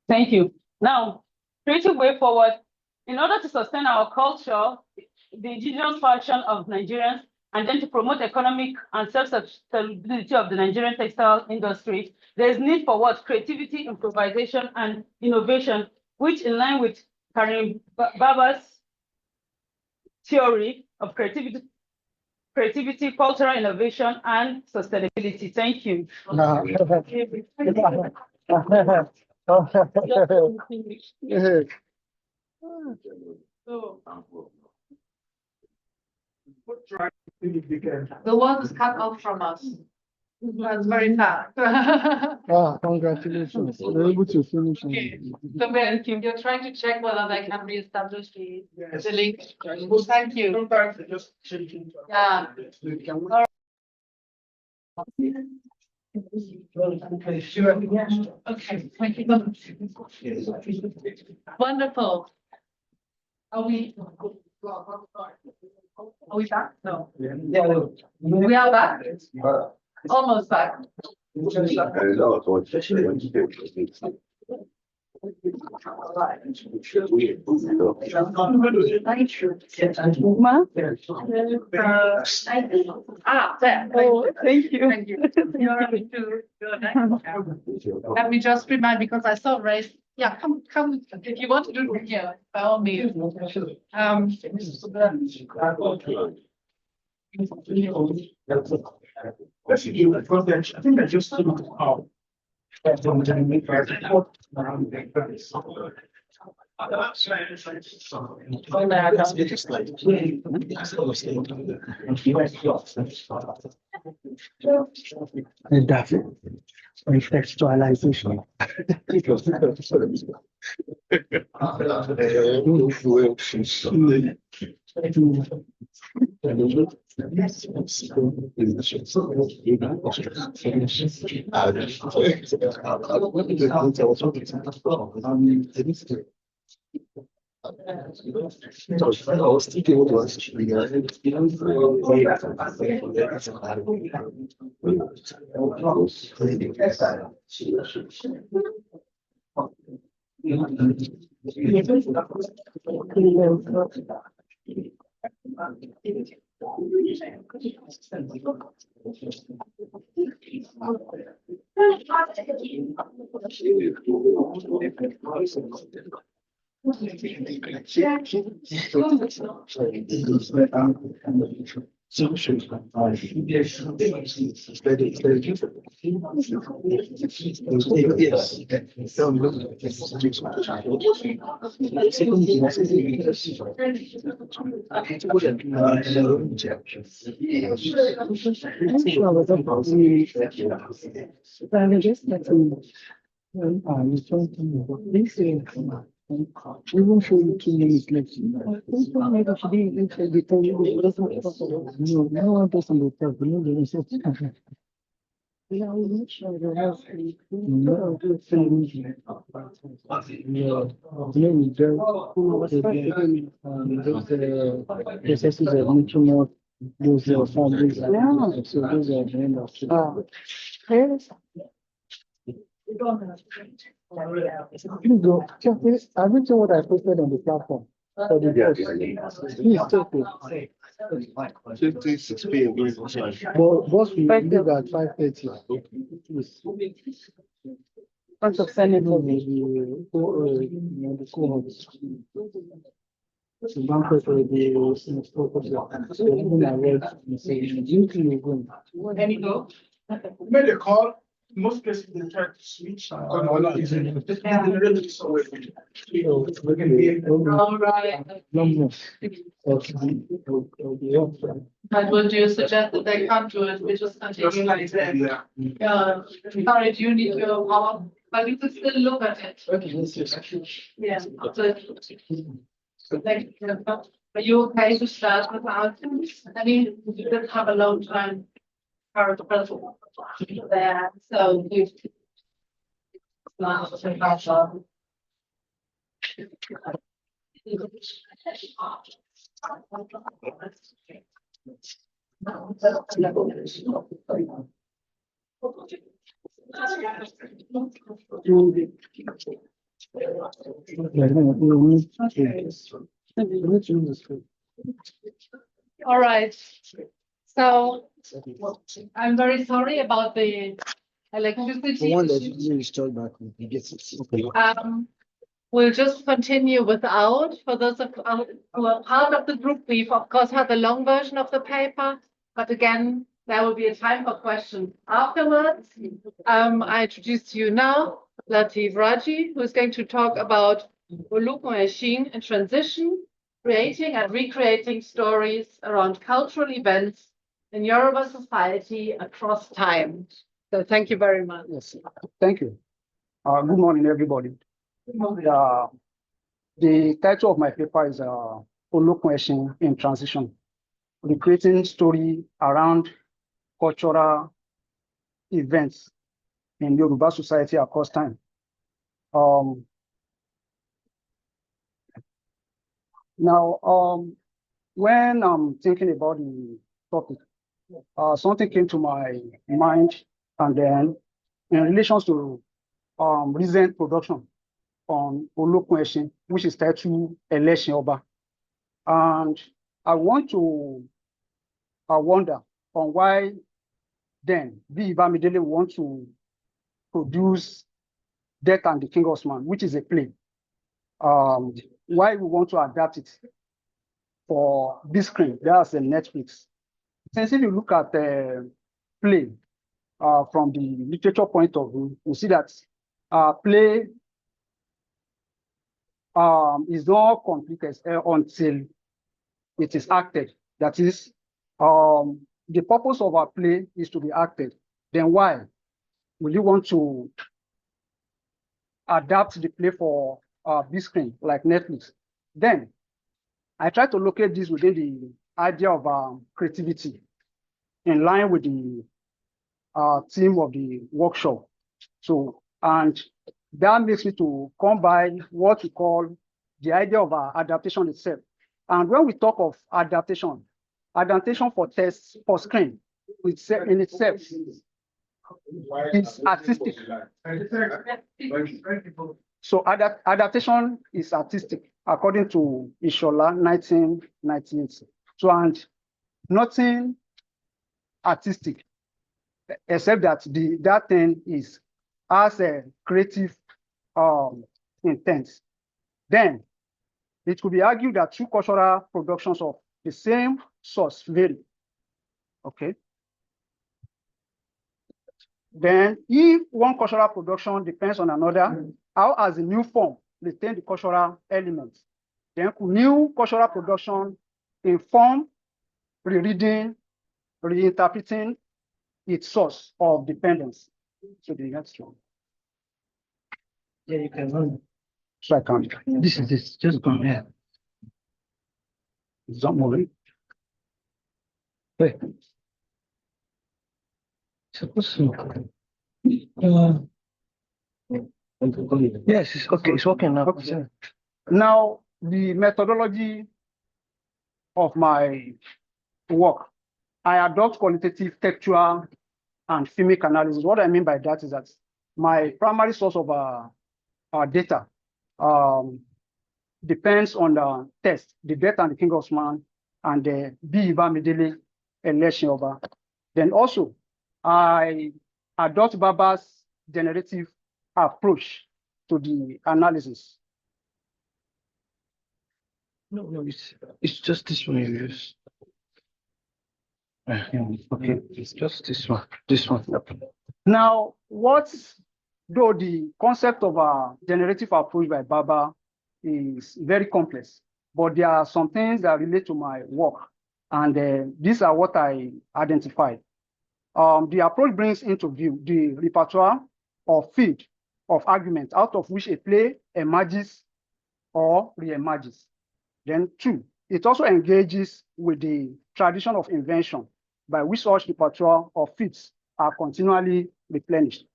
Speaker 5: Thank you. Now, creative way forward. In order to sustain our culture, the indigenous fashion of Nigerians, and then to promote economic and self-sustainability of the Nigerian textile industry, there is need for what? Creativity, improvisation, and innovation, which in line with Karin Barber's theory of creativity, cultural innovation, and sustainability. Thank you.
Speaker 1: The one is cut off from us. That's very fast.
Speaker 2: Congratulations. You're able to finish.
Speaker 1: Okay. So you're trying to check whether they can reestablish the link. Thank you.
Speaker 2: Sometimes they just change it.
Speaker 1: Yeah. Okay, thank you so much. Wonderful. Are we back? No. We are back? Almost back. There.
Speaker 5: Oh, thank you.
Speaker 1: Thank you. You're to go next. Let me just remind, because I saw raised. Yeah, come. If you want to do it here, by all means.
Speaker 3: I think I just contextualization.
Speaker 2: We won't show you 2 minutes left. Maybe she didn't say the time. No, no one person will tell. No, they will say. Yeah, we make sure they have no good things. Yeah, we those processes of nutrient, those families. Yeah, so those are the end of it. Yes. Please go. Check this. I will show what I posted on the platform for the boss. Please take it.
Speaker 6: 6 p.m.
Speaker 2: Boss, we leave at 5:30.
Speaker 1: Bunch of senators.
Speaker 2: The cohorts. So banquet for the focus. So even I read the saying, you can go.
Speaker 5: Any go?
Speaker 2: Made a call. Most places they try to switch.
Speaker 5: All right. But would you suggest that they can't do it? We just continue like that. Yeah. Sorry, do you need your power? But we could still look at it. Yeah. Are you okay to start without? I mean, we did have a long time. There, so you.
Speaker 1: All right. So I'm very sorry about the electricity. We'll just continue without. For those of who are part of the group, we've of course had the long version of the paper, but again, there will be a time for questions afterwards. I introduce to you now Latif Raji, who is going to talk about Olokun in transition, creating and recreating stories around cultural events in Yoruba society across time. So thank you very much.
Speaker 2: Yes, thank you. Good morning, everybody. The title of my paper is Olokun in Transition, recreating story around cultural events in Yoruba society across time. When I'm thinking about the topic, something came to my mind, and then in relation to recent production on Olokun, which is titled Election Oba. And I wonder on why then B. Bamidele want to produce Death and the King Osman, which is a play. Why we want to adapt it for this screen, that's a Netflix. Since if you look at the play from the literature point of view, you see that play is not completed until it is acted. That is, the purpose of our play is to be acted. Then why will you want to adapt the play for big screen like Netflix? Then I try to locate this within the idea of creativity in line with the theme of the workshop. So, and that makes me to come by what we call
Speaker 6: the idea of adaptation itself. And when we talk of adaptation for tests for screen in itself is artistic. So adaptation is artistic, according to Ishola, 1998. So, and nothing artistic, except that that thing has a creative intent. Then it could be argued that two cultural productions of the same source vary. Okay. Then, if one cultural production depends on another, how has the new form retained the cultural elements? Then, could new cultural production inform rereading, reinterpreting its source of dependence? So the next one.
Speaker 7: Yeah, you can run.
Speaker 6: So I can't.
Speaker 7: This is this. Just go ahead.
Speaker 6: It's not moving.
Speaker 7: Wait. Supposed to. Yes, it's okay. It's working now.
Speaker 6: Okay. Now, the methodology of my work, I adopt qualitative, textual, and filmic analysis. What I mean by that is that my primary source of data depends on the test, the death and the king of man, and the B306 election over. Then also, I adopt Barber's generative approach to the analysis.
Speaker 7: No, it's just this one you use. Okay, it's just this one. This one.
Speaker 6: Now, though the concept of a generative approach by Barber is very complex, but there are some things that relate to my work, and these are what I identified. The approach brings into view the repertoire or field of argument out of which a play emerges or re-emerges. Then two, it also engages with the tradition of invention by which such repertoire or fields are continually replenished.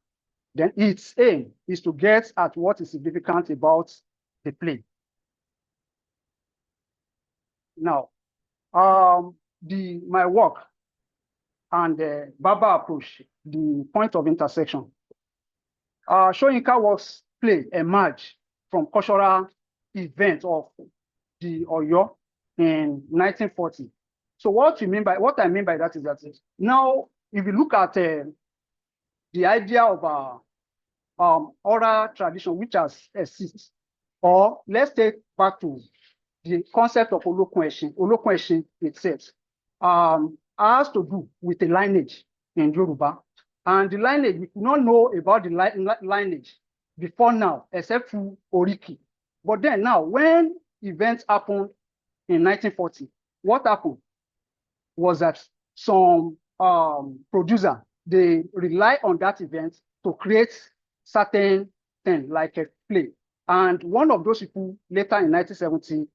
Speaker 6: Then its aim is to get at what is significant about the play. Now, my work and the Barber approach, the point of intersection. Soyinka works play emerged from cultural events of the Oyo in 1940. So what I mean by that is that now, if you look at the idea of oral tradition which has exists, or let's take back to the concept of Olokun itself, has to do with the lineage in Yoruba. And the lineage, we could not know about the lineage before now, except through Oriki. But then now, when events happened in 1940, what happened was that some producer, they rely on that event to create certain things like a play. And one of those people later in 1970s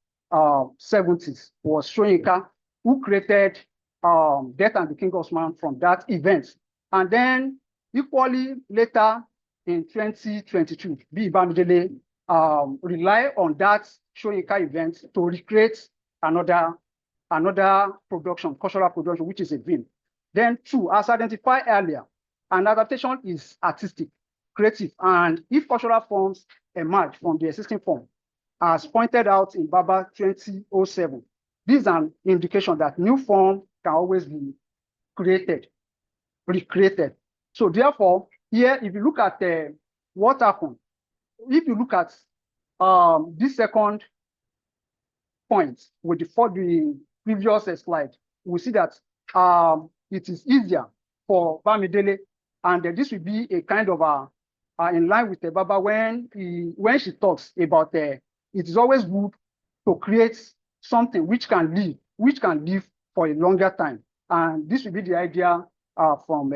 Speaker 6: was Soyinka, who created Death and the King of Man from that event. And then equally later in 2022, B306 rely on that Soyinka event to recreate another production, cultural production, which is a film. Then two, as identified earlier, an adaptation is artistic, creative, and if cultural forms emerge from the existing form, as pointed out in Barber 2007, this is an indication that new form can always be created, recreated. So therefore, here, if you look at what happened, if you look at this second point with the previous slide, we see that it is easier for Bamidele, and this will be a kind of in line with the Barber when she talks about it is always good to create something which can live for a longer time, and this will be the idea from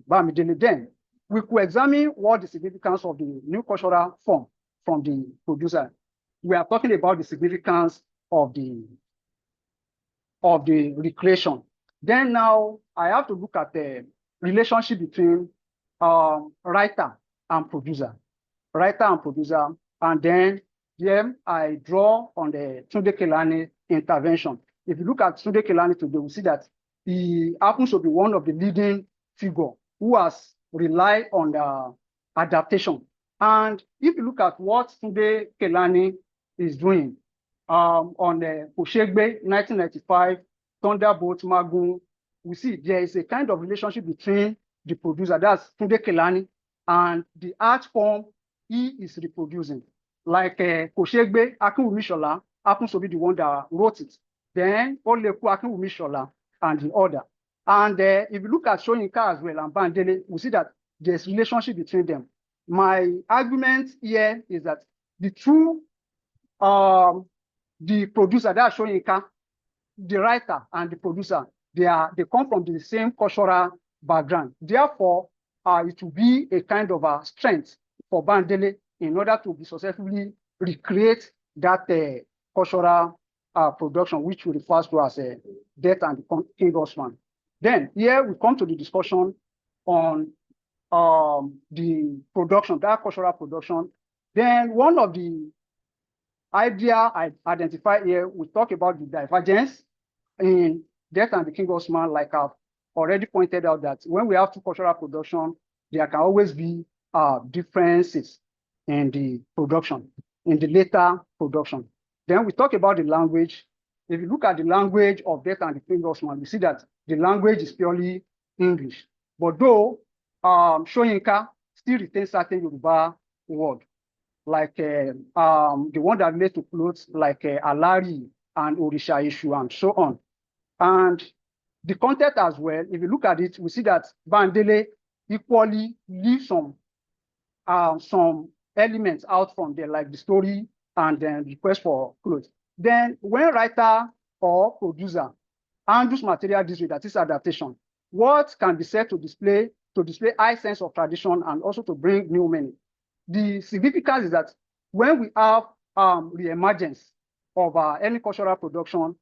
Speaker 6: Bamidele. Then we could examine what the significance of the new cultural form from the producer. We are talking about the significance of the recreation. Then now I have to look at the relationship between writer and producer, and then Here I draw on the Tunde Kelani intervention. If you look at Tunde Kelani today, we see that he happens to be one of the leading figure who has relied on the adaptation. And if you look at what Tunde Kelani is doing on the Oshegbe 1995, Thunderbolt Magun, we see there is a kind of relationship between the producer, that's Tunde Kelani, and the art form he is reproducing. Like Oshegbe, Akinwumi Shola happens to be the one that wrote it. Then Oleku Akinwumi Shola and the other. And if you look at Soyinka as well and Bandele, we see that there's relationship between them. My argument here is that the two, the producer, that's Soyinka, the writer and the producer, they come from the same cultural background. Therefore, it will be a kind of a strength for Bandele in order to be successfully recreate that cultural production, which we refer to as Death and the King Osman. Then here we come to the discussion on the production, that cultural production. Then one of the idea I identify here, we talk about the divergence in Death and the King Osman, like I've already pointed out that when we have two cultural production, there can always be differences in the production, in the later production. Then we talk about the language. If you look at the language of Death and the King Osman, we see that the language is purely English. But though Soyinka still retains certain Yoruba word, like the one that relates to clothes, like Alari and Orisha Ishu and so on. And the content as well, if you look at it, we see that Bandele equally leaves some elements out from there, like the story and then request for clothes. Then when writer or producer handles material this way, that is adaptation, what can be said to display high sense of tradition and also to bring new meaning? The significance is that when we have re-emergence of any cultural production,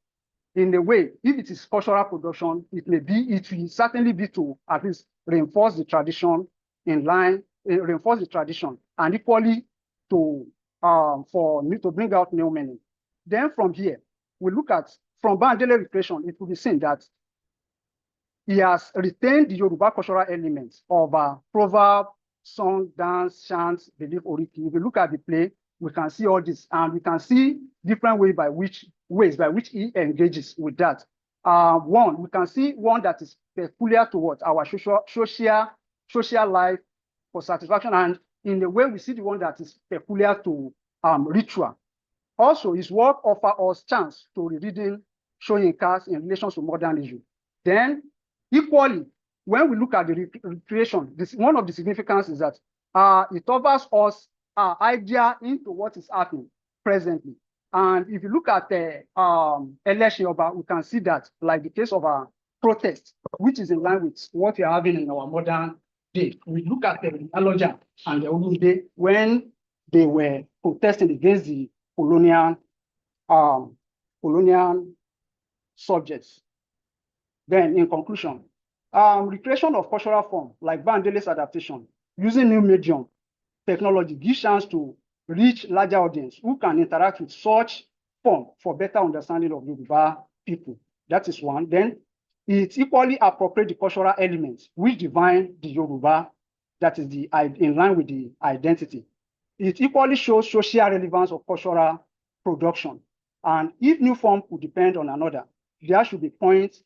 Speaker 6: in a way, if it is cultural production, it will certainly be to at least reinforce the tradition in line, reinforce the tradition, and equally to bring out new meaning. Then from here, we look at, from Bandele recreation, it will be seen that he has retained the Yoruba cultural elements of proverb, song, dance, chants, belief, oriki. If you look at the play, we can see all this, and we can see different ways by which he engages with that. We can see one that is peculiar towards our social life for satisfaction, and in the way we see the one that is peculiar to ritual. Also, his work offers us chance to rereading Soyinka in relation to modern issue. Then, equally, when we look at the recreation, one of the significance is that it offers us idea into what is happening presently. And if you look at the election, we can see that, like the case of a protest, which is in line with what we are having in our modern day. We look at the Aloja and the Olumide when they were protesting against the colonial subjects. Then, in conclusion, recreation of cultural form, like Bandele's adaptation, using new medium technology, gives chance to reach larger audience who can interact with such form for better understanding of Yoruba people. That is one. Then it equally appropriate the cultural elements which define the Yoruba, that is in line with the identity. It equally shows social relevance of cultural production. And if new form could depend on another, there should be points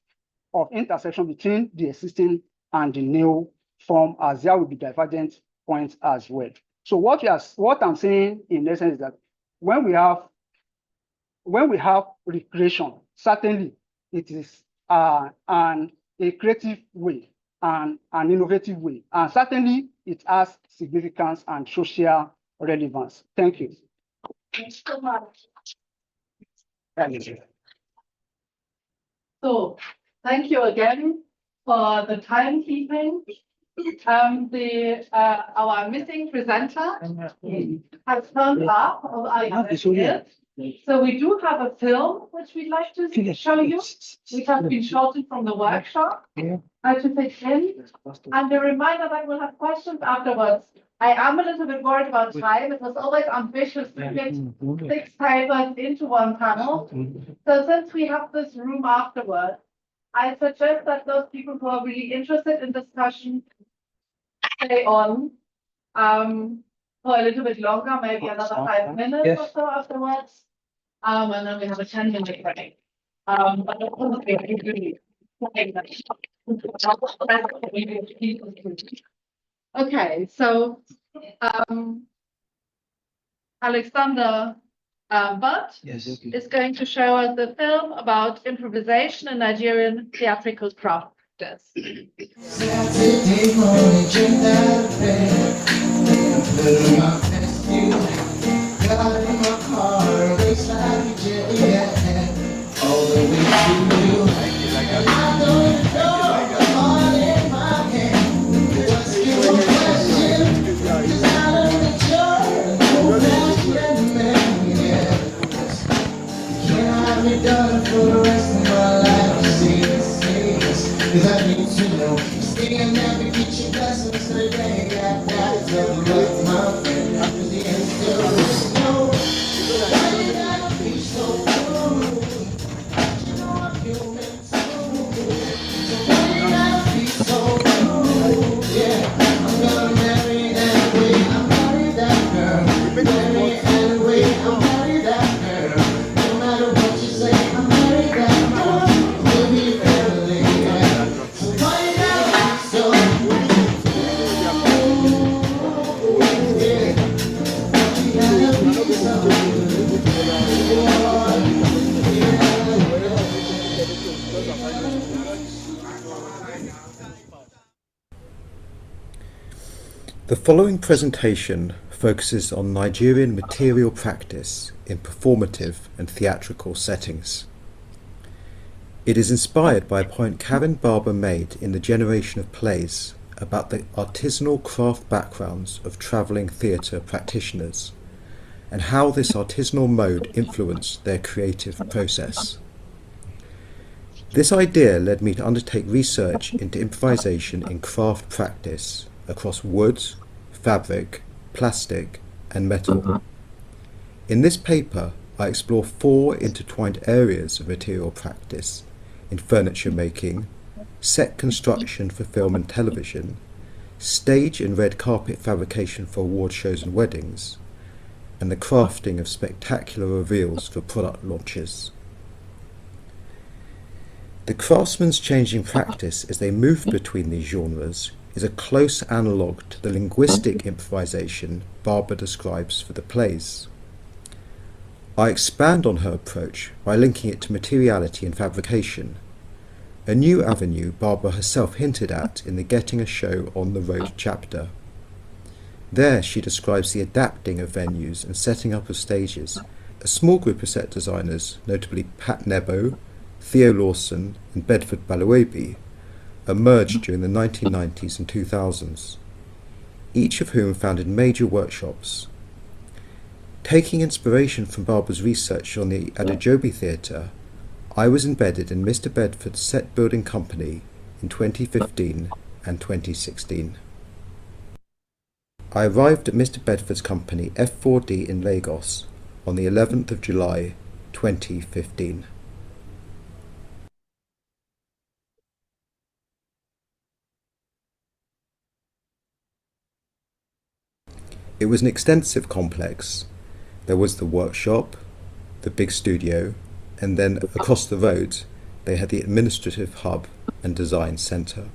Speaker 6: of intersection between the existing and the new form, as there will be divergent points as well. So what I'm saying in essence is that when we have recreation, certainly it is a creative way and an innovative way, and certainly it has significance and social relevance. Thank you.
Speaker 1: Thanks so much.
Speaker 6: Thank you.
Speaker 1: So thank you again for the timekeeping. Our missing presenter has turned up. So we do have a film which we'd like to show you, which has been shortened from the workshop to fit in. And a reminder that we'll have questions afterwards I am a little bit worried about time. It was always ambitious to fit 6 papers into one panel. So since we have this room afterwards, I suggest that those people who are really interested in discussion stay on for a little bit longer, maybe another 5 minutes or so afterwards. And then we have a 10-minute break. But of course, we are usually okay, so Alexander Butt is going to show us the film about improvisation in Nigerian theatrical practice.
Speaker 8: The following presentation focuses on Nigerian material practice in performative and theatrical settings. It is inspired by a point Karin Barber made in The Generation of Plays about the artisanal craft backgrounds of travelling theatre practitioners and how this artisanal mode influenced their creative process. This idea led me to undertake research into improvisation in craft practice across wood, fabric, plastic, and metal. In this paper, I explore 4 intertwined areas of material practice in furniture making, set construction for film and television, stage and red carpet fabrication for award shows and weddings, and the crafting of spectacular reveals for product launches. The craftsman's changing practice as they move between these genres is a close analogue to the linguistic improvisation Barber describes for the plays. I expand on her approach by linking it to materiality and fabrication, a new avenue Barber herself hinted at in the Getting a Show on the Road chapter. There she describes the adapting of venues and setting up of stages. A small group of set designers, notably Pat Nebo, Theo Lawson and Bedford Baluebi, emerged during the 1990s and 2000s, each of whom founded major workshops. Taking inspiration from Barber's research on the Adejobi Theatre, I was embedded in Mr. Bedford's set building company in 2015 and 2016. I arrived at Mr. Bedford's company F4D in Lagos on the 11th of July 2015. It was an extensive complex. There was the workshop, the big studio, and then across the road they had the administrative hub and design centre.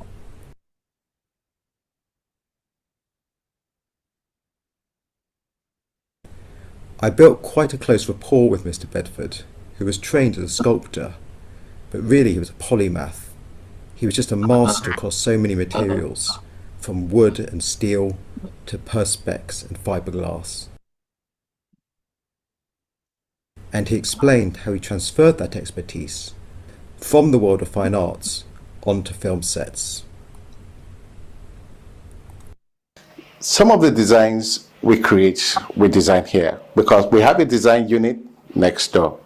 Speaker 8: I built quite a close rapport with Mr. Bedford, who was trained as a sculptor, but really he was a polymath. He was just a master across so many materials, from wood and steel to perspex and fiberglass. And he explained how he transferred that expertise from the world of fine arts onto film sets.
Speaker 9: Some of the designs we design here because we have a design unit next door.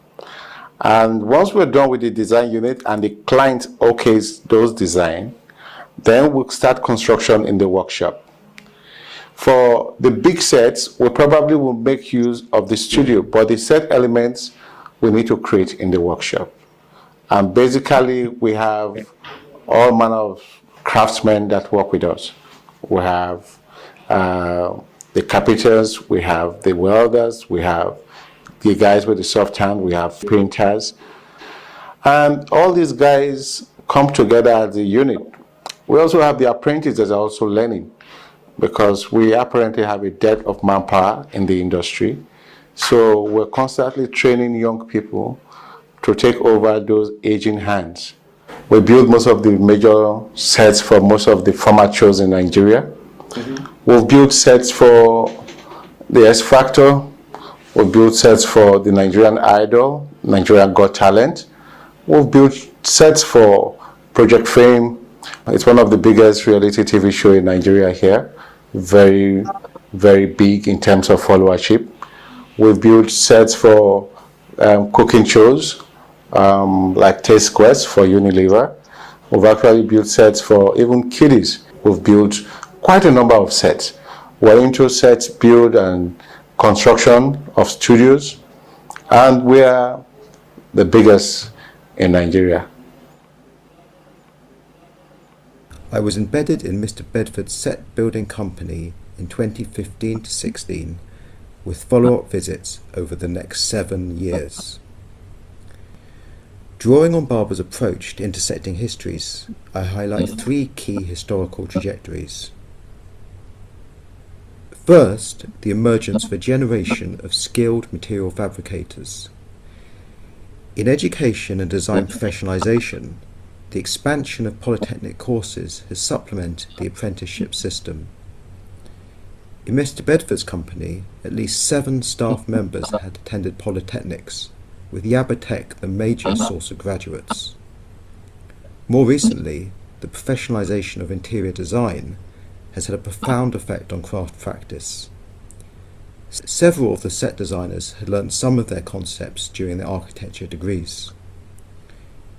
Speaker 9: And once we're done with the design unit and the client okays those designs, then we'll start construction in the workshop. For the big sets, we probably will make use of the studio, but the set elements we need to create in the workshop. And basically, we have all manner of craftsmen that work with us. We have the carpenters, we have the welders, we have the guys with the soft hand, we have printers. And all these guys come together as a unit. We also have the apprentices that are also learning, because we apparently have a dearth of manpower in the industry. So we're constantly training young people to take over those aging hands. We build most of the major sets for most of the format shows in Nigeria. We've built sets for the X Factor. We've built sets for the Nigerian Idol, Nigerian Got Talent. We've built sets for Project Fame. It's one of the biggest reality TV show in Nigeria here. Very, very big in terms of followership. We've built sets for cooking shows, like Taste Quest for Unilever. We've actually built sets for even kiddies. We've built quite a number of sets. We're into sets build and construction of studios, and we are the biggest in Nigeria.
Speaker 8: I was embedded in Mr. Bedford's set building company in 2015 to 16, with follow-up visits over the next 7 years. Drawing on Barber's approach to intersecting histories, I highlight 3 key historical trajectories. First, the emergence of a generation of skilled material fabricators. In education and design professionalisation, the expansion of polytechnic courses has supplemented the apprenticeship system. In Mr. Bedford's company, at least 7 staff members had attended polytechnics, with Yaba Tech the major source of graduates. More recently, the professionalisation of interior design has had a profound effect on craft practice. Several of the set designers had learnt some of their concepts during their architecture degrees.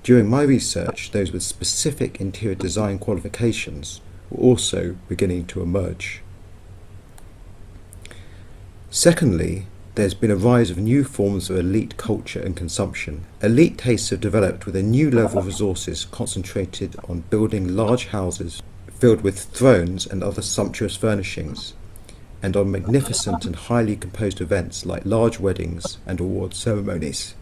Speaker 8: During my research, those with specific interior design qualifications were also beginning to emerge. Secondly, there's been a rise of new forms of elite culture and consumption. Elite tastes have developed with a new level of resources concentrated on building large houses filled with thrones and other sumptuous furnishings, and on magnificent and highly composed events like large weddings and award ceremonies.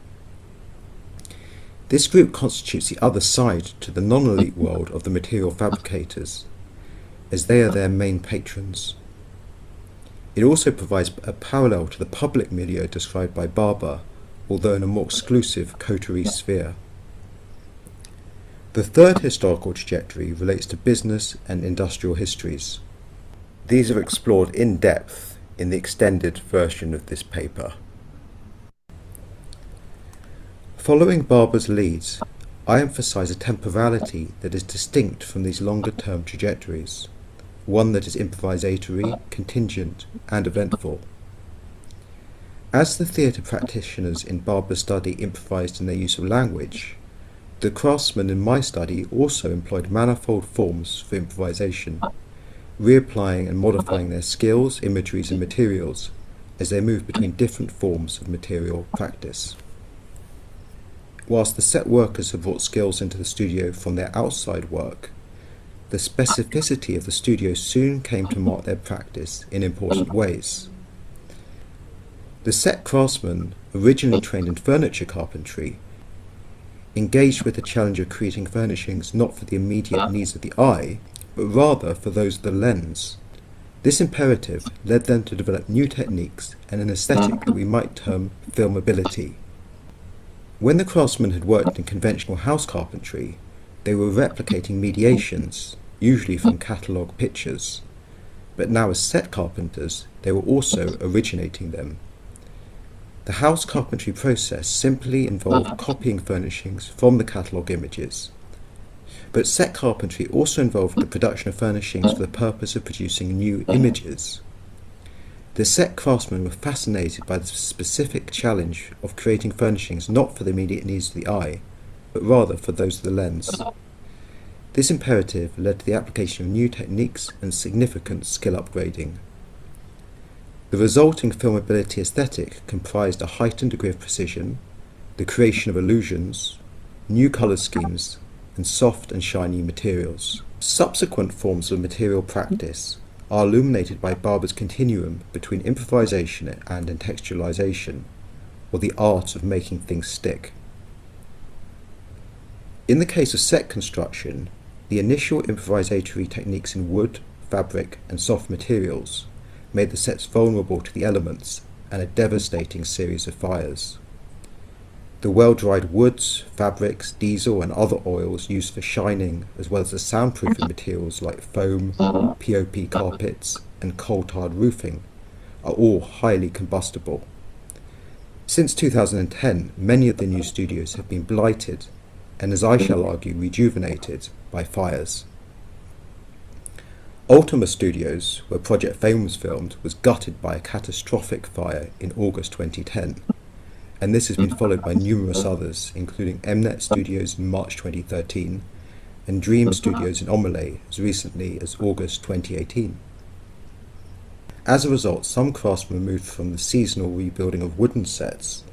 Speaker 8: This group constitutes the other side to the non-elite world of the material fabricators, as they are their main patrons. It also provides a parallel to the public milieu described by Barber, although in a more exclusive coterie sphere. The third historical trajectory relates to business and industrial histories. These are explored in depth in the extended version of this paper. Following Barber's leads, I emphasise a temporality that is distinct from these longer-term trajectories, one that is improvisatory, contingent, and eventful. As the theatre practitioners in Barber's study improvised in their use of language, the craftsmen in my study also employed manifold forms for improvisation, reapplying and modifying their skills, imageries, and materials as they moved between different forms of material practice. Whilst the set workers have brought skills into the studio from their outside work, the specificity of the studio soon came to mark their practice in important ways. The set craftsmen, originally trained in furniture carpentry, engaged with the challenge of creating furnishings not for the immediate needs of the eye, but rather for those of the lens. This imperative led them to develop new techniques and an aesthetic that we might term filmability. When the craftsmen had worked in conventional house carpentry, they were replicating mediations, usually from catalogue pictures, but now as set carpenters, they were also originating them. The house carpentry process simply involved copying furnishings from the catalogue images, but set carpentry also involved the production of furnishings for the purpose of producing new images. The set craftsmen were fascinated by the specific challenge of creating furnishings not for the immediate needs of the eye, but rather for those of the lens. This imperative led to the application of new techniques and significant skill upgrading. The resulting filmability aesthetic comprised a heightened degree of precision, the creation of illusions, new colour schemes, and soft and shiny materials. Subsequent forms of material practice are illuminated by Barber's continuum between improvisation and contextualization, or the art of making things stick. In the case of set construction, the initial improvisatory techniques in wood, fabric, and soft materials made the sets vulnerable to the elements and a devastating series of fires. The well-dried woods, fabrics, diesel, and other oils used for shining, as well as the soundproofing materials like foam, POP carpets, and coal-tarred roofing, are all highly combustible. Since 2010, many of the new studios have been blighted, and as I shall argue, rejuvenated by fires. Ultima Studios, where Project Fame was filmed, was gutted by a catastrophic fire in August 2010. And this has been followed by numerous others, including Mnet Studios in March 2013 and Dream Studios in Omelay as recently as August 2018. As a result, some craftsmen moved from the seasonal rebuilding of wooden sets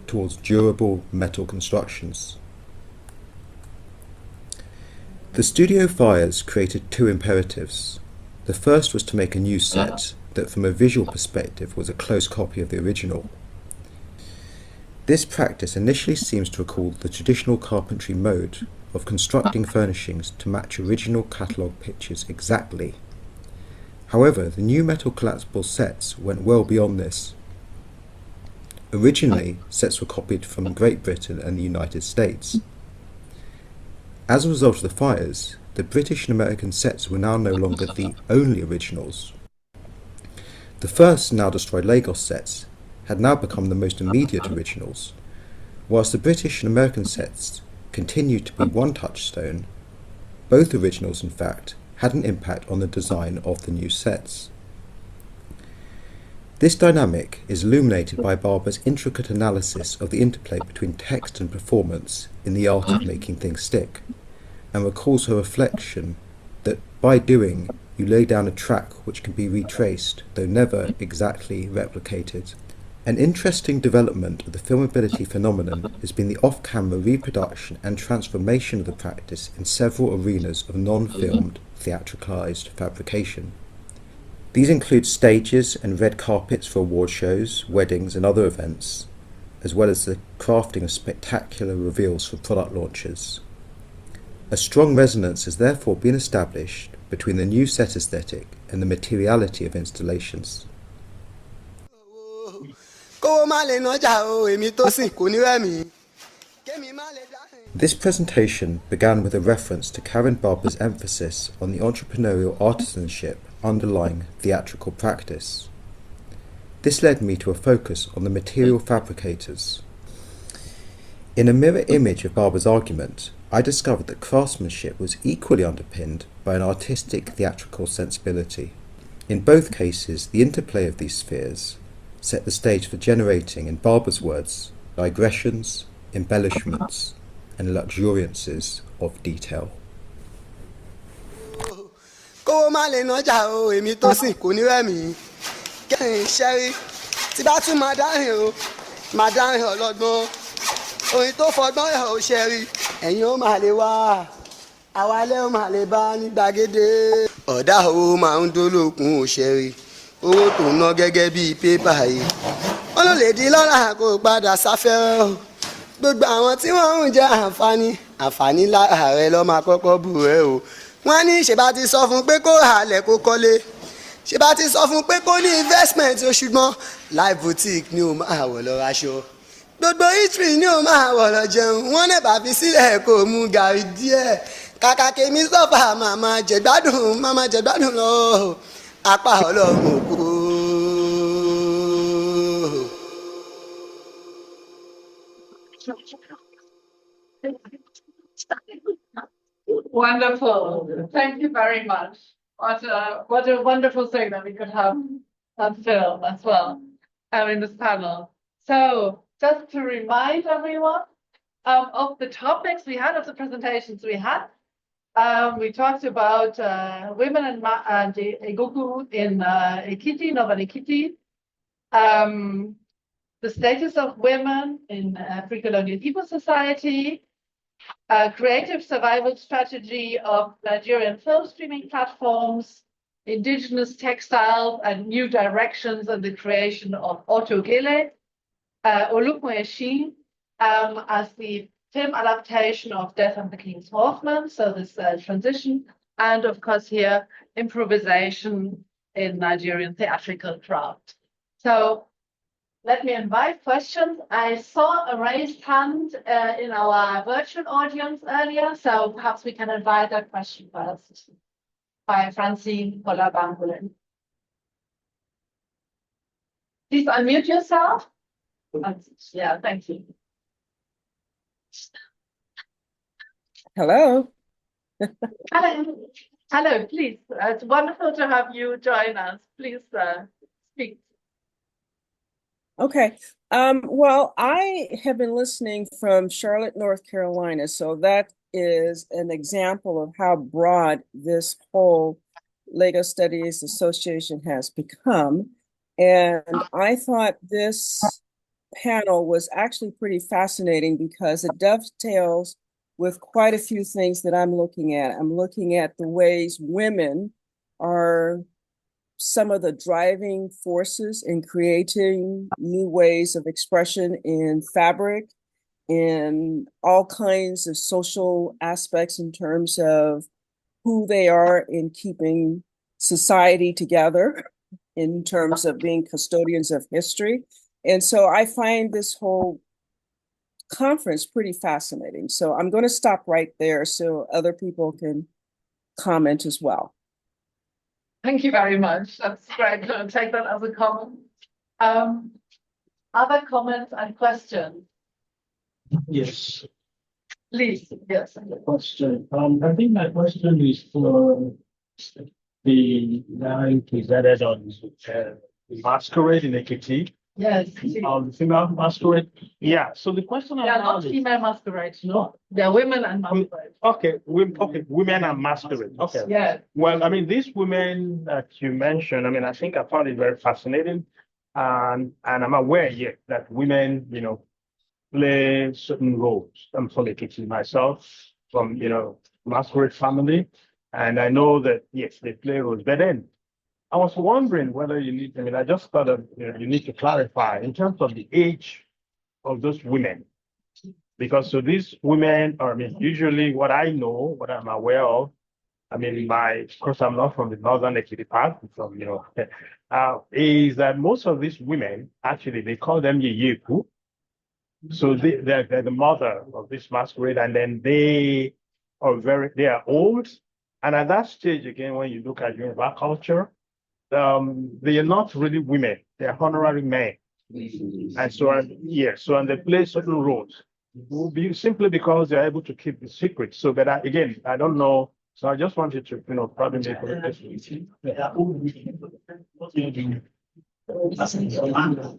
Speaker 8: towards durable metal constructions. The studio fires created two imperatives. The first was to make a new set that from a visual perspective was a close copy of the original. This practice initially seems to recall the traditional carpentry mode of constructing furnishings to match original catalogue pictures exactly. However, the new metal collapsible sets went well beyond this. Originally, sets were copied from Great Britain and the United States. As a result of the fires, the British and American sets were now no longer the only originals. The first now destroyed Lagos sets had now become the most immediate originals, whilst the British and American sets continued to be one touchstone. Both originals, in fact, had an impact on the design of the new sets. This dynamic is illuminated by Barber's intricate analysis of the interplay between text and performance in the art of making things stick, and recalls her reflection that by doing, you lay down a track which can be retraced, though never exactly replicated. An interesting development of the filmability phenomenon has been the off-camera reproduction and transformation of the practice in several arenas of non-filmed, theatricalized fabrication. These include stages and red carpets for award shows, weddings and other events, as well as the crafting of spectacular reveals for product launches. A strong resonance has therefore been established between the new set aesthetic and the materiality of installations. This presentation began with a reference to Karin Barber's emphasis on the entrepreneurial artisanship underlying theatrical practice. This led me to a focus on the material fabricators. In a mirror image of Barber's argument, I discovered that craftsmanship was equally underpinned by an artistic theatrical sensibility. In both cases, the interplay of these spheres set the stage for generating, in Barber's words, digressions, embellishments, and luxuriances of detail.
Speaker 10: Ọ̀dà owó máa ń dólókun òṣèré owó tó ń ná gẹ́gẹ́ bíi pépà yìí wọ́n ló lè di lọ́la kó padà sáfẹ́rẹ́ o gbogbo àwọn tí wọ́n ń jẹ àǹfààní lára rẹ lọ́ máa kọ́kọ́ bù ẹ́ o wọ́n ní ṣe bá ti sọ fún pé kó halẹ̀ kó kọ́lé ṣe bá ti sọ fún pé kó ní investment o ṣùgbọ́n live boutique ni o máa wọ̀ lọ raṣọ gbogbo eatery ni o máa wọ̀ lọ jẹun wọ́n náà bá fi sílẹ̀ kó mú gàrí díẹ̀ kàkà kèmí sọ́fà màmá jẹ̀gbádùn lọ apá ọlọ́run òkú.
Speaker 1: Wonderful. Thank you very much. What a wonderful thing that we could have that film as well in this panel. So just to remind everyone of the topics we had, of the presentations we had. We talked about women and Egungun in Ekiti, Northern Ekiti. the status of women in pre-colonial Igbo society, creative survival strategy of Nigerian film streaming platforms, indigenous textiles and new directions and the creation of Otogele, Olukwe as the film adaptation of Death and the King's Horseman, so this transition, and of course here, improvisation in Nigerian theatrical craft. So let me invite questions. I saw a raised hand in our virtual audience earlier, so perhaps we can invite that question first by Francine Kola-Bambulen. Please unmute yourself. Yeah, thank you.
Speaker 11: Hello.
Speaker 1: Hello. Hello, please. It's wonderful to have you join us. Please speak.
Speaker 11: Okay. Well, I have been listening from Charlotte, North Carolina, so that is an example of how broad this whole Lagos Studies Association has become. And I thought this panel was actually pretty fascinating because it dovetails with quite a few things that I'm looking at. I'm looking at the ways women are some of the driving forces in creating new ways of expression in fabric, in all kinds of social aspects in terms of who they are in keeping society together, in terms of being custodians of history. And so I find this whole conference pretty fascinating. So I'm going to stop right there so other people can comment as well.
Speaker 1: Thank you very much. That's great. I'll take that as a comment. Other comments and questions?
Speaker 3: Yes.
Speaker 1: Please, yes.
Speaker 3: Question. I think my question is for the line presented on masquerade in Ekiti.
Speaker 1: Yes.
Speaker 3: Female masquerade. Yeah. So the question
Speaker 1: They are not female masquerade. No, they are women and masquerade. Okay,
Speaker 3: women and masquerade. Okay.
Speaker 1: Yeah.
Speaker 3: Well, I mean, these women that you mentioned, I mean, I think I found it very fascinating, and I'm aware, yeah, that women, play certain roles. I'm from Ekiti myself, from masquerade family, and I know that yes, they play roles. But then I was wondering whether I just thought that you need to clarify in terms of the age of those women. Because so these women are, usually what I know, what I'm aware of, of course, I'm not from the northern Ekiti part, from, is that most of these women, actually, they call them Yeyeku. So they're the mother of this masquerade, and then they are old. And at that stage, again, when you look at Yoruba culture, they are not really women, they're honorary men. And so, and they play certain roles simply because they're able to keep the secret. So, but again, I don't know. So I just wanted to, probably make a question.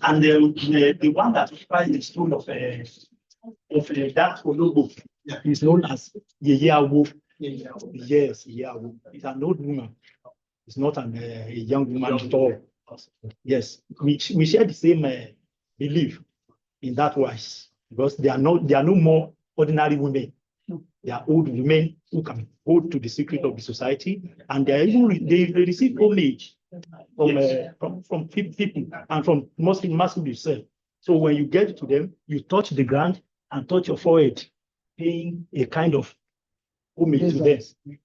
Speaker 12: And the one that occupies the stone of that Ologo is known as Yeyeawo. Yes, Yeyeawo. It's an old woman. It's not a young woman at all. Yes, we share the same belief in that wise, because they are no more ordinary women. They are old women who can hold to the secret of the society, and they receive homage from people and from Muslim itself. So when you get to them, you touch the ground and touch your forehead, paying a kind of homage to them.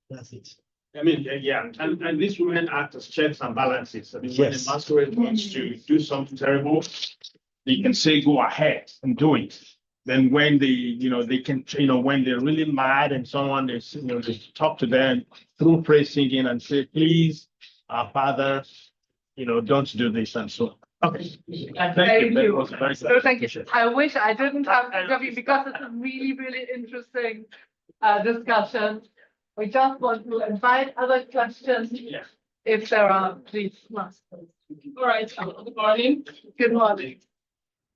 Speaker 12: That's it.
Speaker 3: And these women act as checks and balances. When the masquerade wants to do something terrible, they can say, go ahead and do it. Then when they can, when they're really mad and someone, they talk to them through praise singing and say, please, our Father, don't do this and so on. Okay.
Speaker 1: Thank you. Thank you. I wish I didn't have to interview because it's a really, really interesting discussion. We just want to invite other questions.
Speaker 3: Yeah.
Speaker 1: If there are, please.
Speaker 5: All right. Good morning.
Speaker 1: Good morning.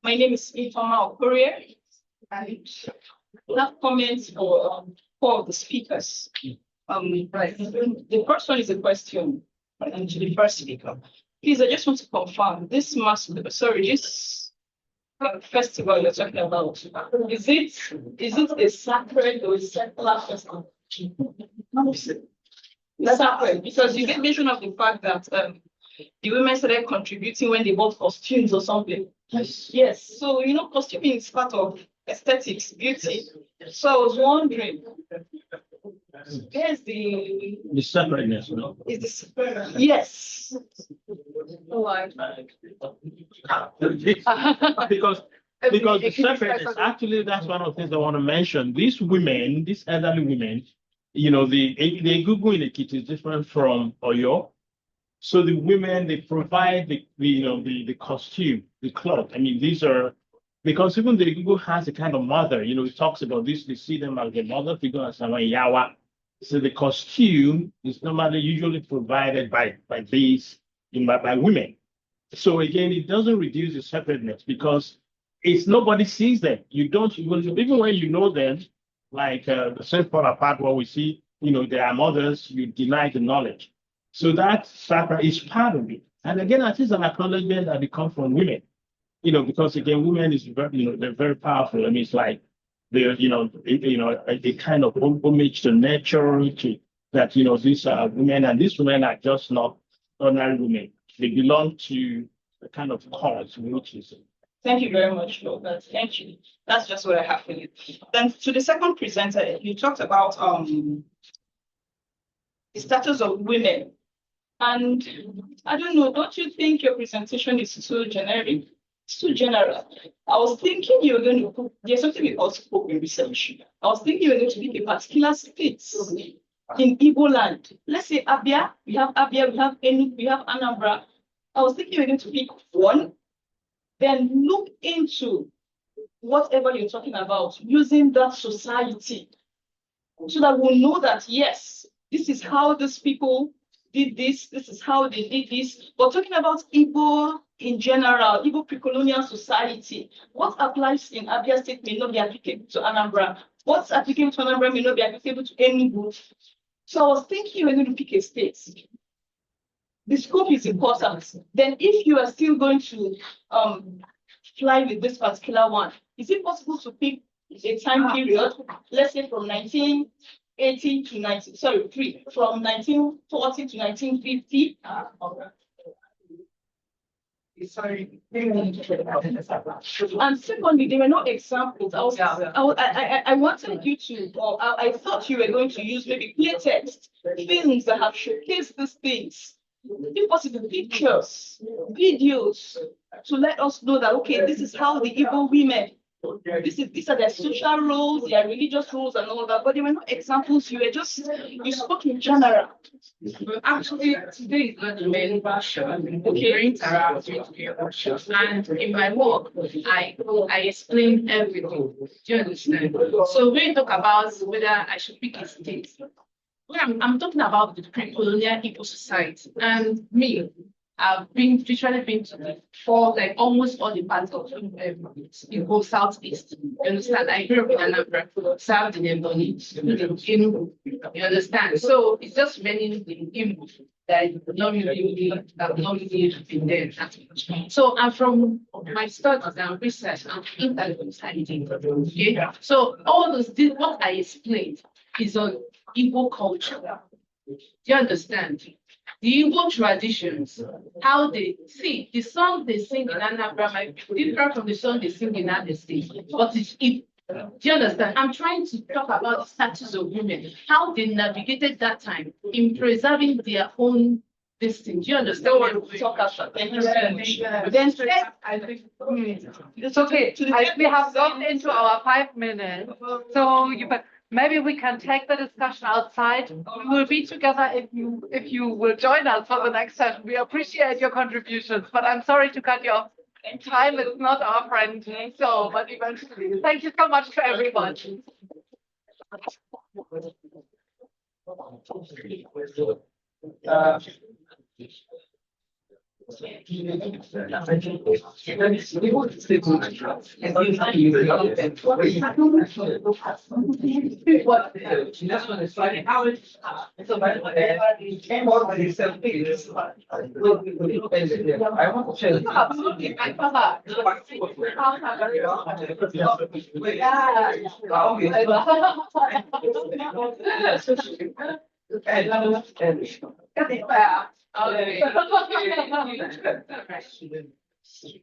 Speaker 5: My name is Ifeoma Okorie. I have comments for the speakers. Right. The first one is a question to the first speaker. Please, I just want to confirm this this festival you're talking about. Is it a sacred or a secular festival? It's sacred because you get mention of the fact that the women started contributing when they bought costumes or something. Yes. So costuming is part of aesthetics, beauty. So I was wondering, where's the
Speaker 3: separateness,
Speaker 5: Is this yes.
Speaker 3: because the separateness, actually, that's one of the things I want to mention. These women, these elderly women, the Google in Ekiti is different from Oyo. So the women, they provide the costume, the cloth. I mean, these are, because even the Google has a kind of mother, it talks about this, they see them as the mother figure as Yawa. So the costume is normally usually provided by these, by women. So again, it doesn't reduce the separateness because it's nobody sees them. You don't, even when you know them, like the same part apart where we see, they are mothers, you deny the knowledge. So that separate is part of it. And again, I think it's an acknowledgement that it comes from women, because again, women is very, they're very powerful. I mean, it's like they're, a kind of homage to nature, that, these are women, and these women are just not ordinary women. They belong to a kind of cause, which is.
Speaker 5: Thank you very much, Robert. Thank you. That's just what I have for you. Then to the second presenter, you talked about the status of women. And I don't know, don't you think your presentation is too generic? It's too general. I was thinking you were going to put, there's something we call scope in research. I was thinking you were going to pick a particular state in Igbo land. Let's say Abia, we have Enugu, we have Anambra. I was thinking you were going to pick one, then look into whatever you're talking about using that society so that we'll know that, yes, this is how these people did this is how they did this. But talking about Igbo in general, Igbo pre-colonial society, what applies in Abia State may not be applicable to Anambra. What's applicable to Anambra may not be applicable to Enugu. So I was thinking you were going to pick a state. The scope is important. Then if you are still going to fly with this particular one, is it possible to pick a time period, let's say from 1980 to 1940 to 1950? Sorry. And secondly, there were no examples. I wanted you to, or I thought you were going to use maybe clear text, films that have showcased these things. If possible, pictures, videos, to let us know that, okay, this is how the Igbo women, these are their social roles, their religious roles and all that, but there were no examples. You spoke in general.
Speaker 4: Actually, today is not the main version. Okay. And in my work, I explain everything. Do you understand? So when you talk about whether I should pick a state, I'm talking about the pre-colonial Igbo society. And me, I've literally been to almost all the parts of Igbo Southeast. You understand? I grew up in Anambra, served in Ebonyi, you understand? So it's just many Igbo that have not really been there. So I'm from my studies and research and interculturality. Okay? So all those things, what I explained is on Igbo culture. Do you understand? The Igbo traditions, how they see the song they sing in Anambra might be different from the song they sing in other states. But do you understand? I'm trying to talk about the status of women, how they navigated that time in preserving their own destiny. Do you understand what we talk about? Thank you very much.
Speaker 1: Then I think it's okay. We have gone into our 5 minutes, so maybe we can take the discussion outside. We will be together if you will join us for the next session. We appreciate your contributions, but I'm sorry to cut you off. Time is not our friend, so but eventually. Thank you so much to everyone.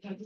Speaker 4: Yeah.